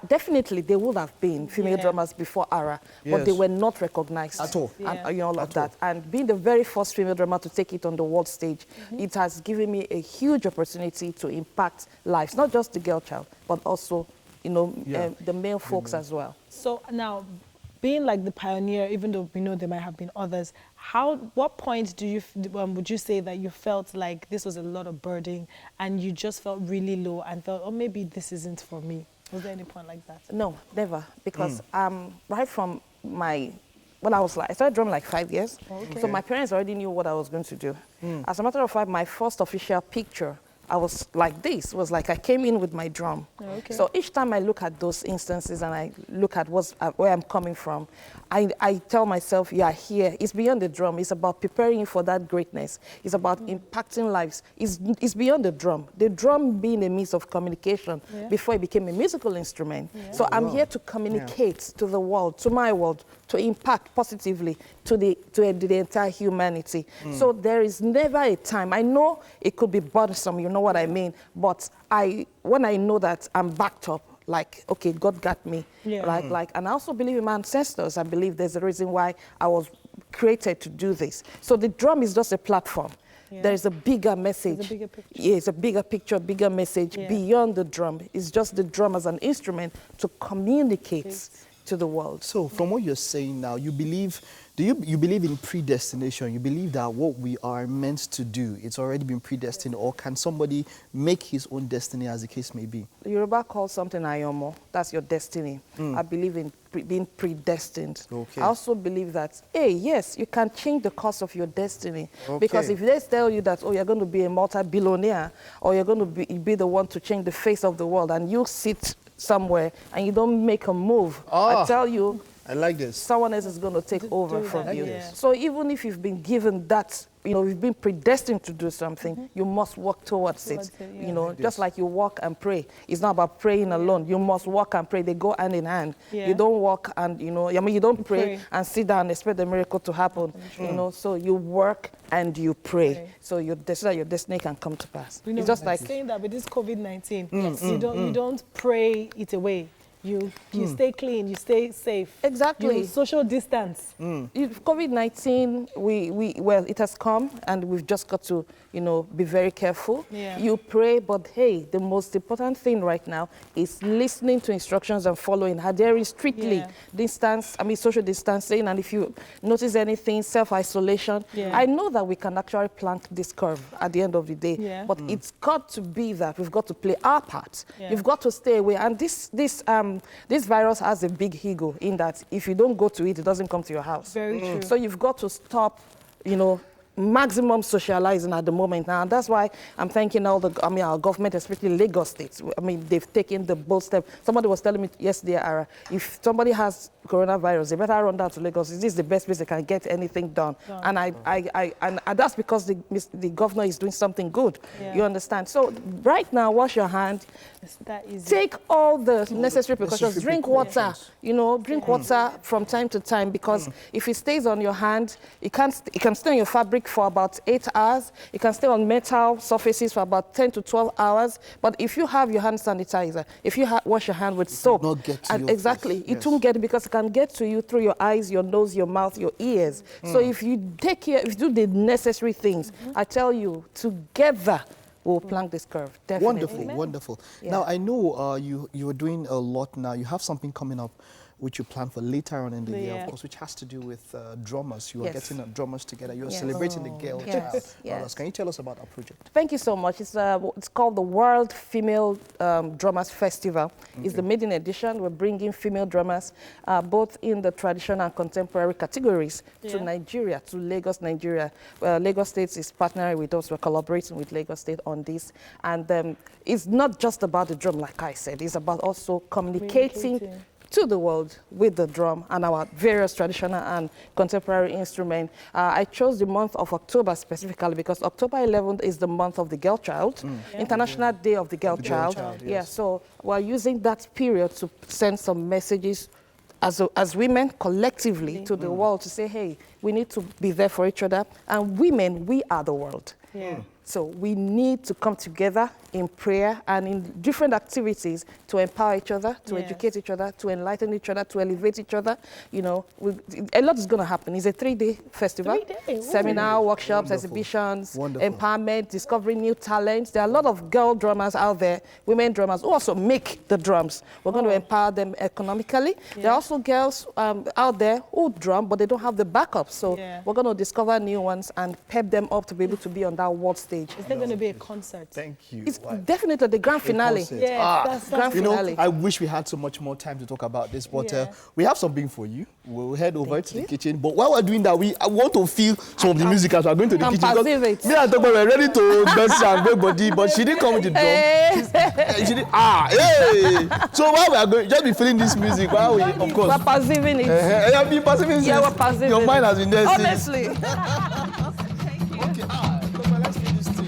Definitely, they would have been female drummers before Ara, but they were not recognized At all. And all of that. And being the very first female drummer to take it on the world stage, it has given me a huge opportunity to impact lives, not just the girl child, but also, the male folks as well. So now, being like the pioneer, even though we know there might have been others, What point do you would you say that you felt like this was a lot of burden and you just felt really low and felt, oh, maybe this isn't for me? Was there any point like that? No, never. Because right from when I started drumming like 5 years. Okay. So my parents already knew what I was going to do. As a matter of fact, my first official picture, I was like this. Was like I came in with my drum. Okay. So each time I look at those instances and I look at where I'm coming from, I tell myself, you are here. It's beyond the drum. It's about preparing you for that greatness. It's about impacting lives. It's beyond the drum. The drum being a means of communication before it became a musical instrument. So I'm here to communicate to the world, to my world, to impact positively to the entire humanity. So there is never a time. I know it could be burdensome, you know what I mean, but when I know that I'm backed up, like, okay, God got me, right? And I also believe in my ancestors. I believe there's a reason why I was created to do this. So the drum is just a platform. There is a bigger message. It's a bigger picture. Yeah, it's a bigger picture, bigger message beyond the drum. It's just the drum as an instrument to communicate to the world. So from what you're saying now, you believe, you believe in predestination? You believe that what we are meant to do, it's already been predestined, or can somebody make his own destiny, as the case may be? The Yoruba calls something ayomo. That's your destiny. I believe in being predestined. Okay. I also believe that, hey, yes, you can change the course of your destiny. Because if they tell you that, oh, you're going to be a multi-billionaire, or you're going to be the one to change the face of the world, and you sit somewhere and you don't make a move, I tell you, I like this. Someone else is going to take over from you. So even if you've been given that, you've been predestined to do something, you must work towards it. Just like you walk and pray. It's not about praying alone. You must walk and pray. They go hand in hand. You don't walk and, you don't pray and sit down and expect the miracle to happen. So you work and you pray. So your destiny can come to pass. It's just like saying that with this COVID-19, you don't pray it away. You stay clean, you stay safe. Exactly. You social distance. COVID-19, well, it has come and we've just got to, be very careful. You pray, but hey, the most important thing right now is listening to instructions and following, adhering strictly social distancing, and if you notice anything, self-isolation. I know that we can actually plank this curve at the end of the day, but it's got to be that we've got to play our part. You've got to stay away, and this virus has a big ego in that if you don't go to it, it doesn't come to your house. Very true. So you've got to stop, maximum socializing at the moment now. And that's why I'm thanking our government, especially Lagos State. They've taken the bold step. Somebody was telling me yesterday, Ara, if somebody has coronavirus, they better run down to Lagos. This is the best place they can get anything done. And that's because the governor is doing something good. You understand? So right now, wash your hand. Take all the necessary precautions. Drink water. Drink water from time to time, because if it stays on your hand, it can stay on your fabric for about 8 hours. It can stay on metal surfaces for about 10 to 12 hours. But if you have your hand sanitizer, if you wash your hand with soap, it won't get it, because it can get to you through your eyes, your nose, your mouth, your ears. So if you take care, if you do the necessary things, I tell you, together we'll plank this curve. Definitely. Wonderful, wonderful. Now, I know you are doing a lot now. You have something coming up which you plan for later on in the year, of course, which has to do with drummers. You are getting drummers together. You are celebrating the girl child. Can you tell us about our project? Thank you so much. It's called the World Female Drummers Festival. It's the maiden edition. We're bringing female drummers, both in the traditional and contemporary categories, to Nigeria, to Lagos, Nigeria. Lagos State is partnering with us. We're collaborating with Lagos State on this. And it's not just about the drum, like I said. It's about also communicating to the world with the drum and our various traditional and contemporary instruments. I chose the month of October specifically because October 11th is the month of the girl child, International Day of the Girl Child. So we're using that period to send some messages as women collectively to the world to say, hey, we need to be there for each other. And women, we are the world. So we need to come together in prayer and in different activities to empower each other, to educate each other, to enlighten each other, to elevate each other. A lot is going to happen. It's a 3-day festival. 3 days. Seminar, workshops, exhibitions, empowerment, discovering new talents. There are a lot of girl drummers out there, women drummers who also make the drums. We're going to empower them economically. There are also girls out there who drum, but they don't have the backups. up. So we're going to discover new ones and pep them up to be able to be on that world stage. Is there going to be a concert? Thank you. It's definitely the grand finale. Yes, grand you finale. know, I wish we had so much more time to talk about this, but we have something for you. We'll head over to the kitchen. But while we're doing that, I want to feel some of the music as we're going to the kitchen. It. Me and Tope were ready to dance and break body, but she didn't come with the drum. She did, So while we are going, just be feeling this music. While we, of course, we're perceiving it. You've been perceiving it. Yeah, we're perceiving. Your mind has been there. Honestly. Okay, Tope, let's feel this thing.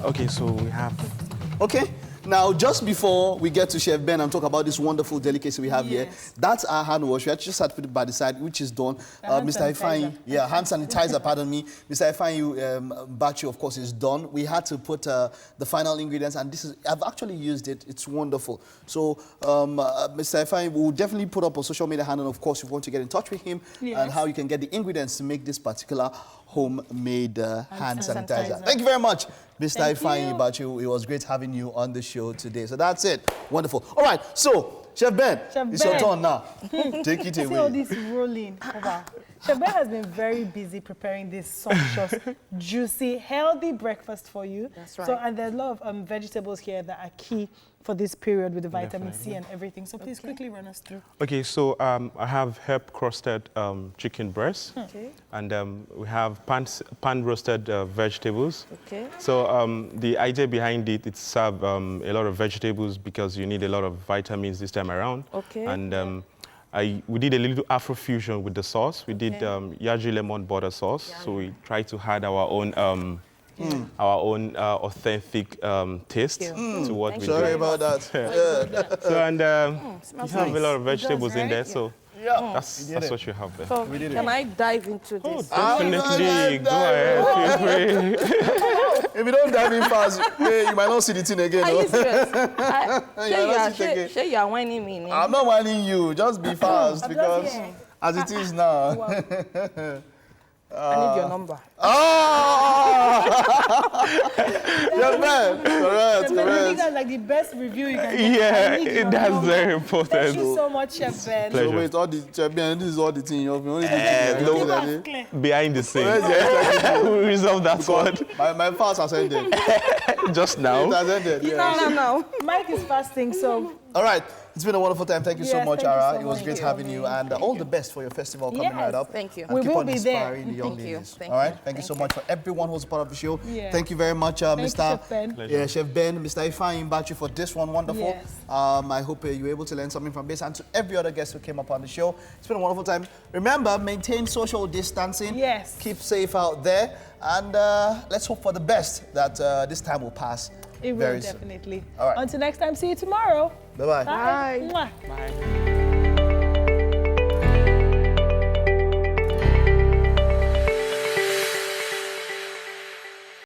Okay, so we have... Okay, now just before we get to Chef Ben and talk about this wondreful delicacy we have here, that's our hand wash. We actually just had to put it by the side, which is done. Mr. Ifeanyi, hand sanitizer, pardon me. Mr. Ifeanyi batch, of course, is done. We had to put the final ingredients, and this is, I've actually used it. It's wonderful. So, Mr. Ifeanyi, we'll definitely put up a social media handle, and of course, if you want to get in touch with him and how you can get the ingredients to make this particular homemade hand sanitizer. Thank you very much, Mr. Ifeanyi Bachu. It was great having you on the show today. So that's it. Wonderful. All right, so Chef Ben, it's your turn now. Take it away. See all this rolling. Chef Ben has been very busy preparing this sumptuous, juicy, healthy breakfast for you. That's right. So, and there's a lot of vegetables here that are key for this period with the vitamin C and everything. So please quickly run us through. Okay, so I have herb crusted chicken breast. Okay. And we have pan roasted vegetables. Okay. So the idea behind it, it's serve a lot of vegetables because you need a lot of vitamins this time around. Okay. And we did a little Afro-fusion with the sauce. We did yaji lemon butter sauce. So we tried to add our own authentic taste to what we do. Sorry about that. So, and you have a lot of vegetables in there, so that's what you have there. So can I dive into this? Definitely, go ahead, feel free. If you don't dive in fast, you might not see the thing again. Are you serious? Sure, you are whining me. I'm not whining you. Just be fast because as it is now. I need your number. Yeah, man. Correct. I think that's like the best review you can get. Yeah, that's very important. Thank you so much, Chef Ben. Pleasure. So wait, all the Chef Ben, this is all the thing you have. Behind the scenes. We resolve that one. My fast has ended. Just now. It has ended. No. Mike is fasting, so. All right. It's been a wonderful time. Thank you so much, Ara. So it was great having you, and all the best for your festival coming right up. Thank you. And We keep will on be there. inspiring the young Thank you. ladies. Thank all right. you. Thank you so much for everyone who's part of the show. Yeah. Thank you very much, Thank Mr. you, Chef Ben. Chef Ben, Mr. Ifeanyi Bachu for this one. Wonderful. Yes. I hope you were able to learn something from this, and to every other guest who came up on the show. It's been a wonderful time. Remember, maintain social distancing. Yes. Keep safe out there, and let's hope for the best that this time will pass. It will very soon. definitely. All right. Until next time, see you tomorrow. Bye-bye. Bye. Bye.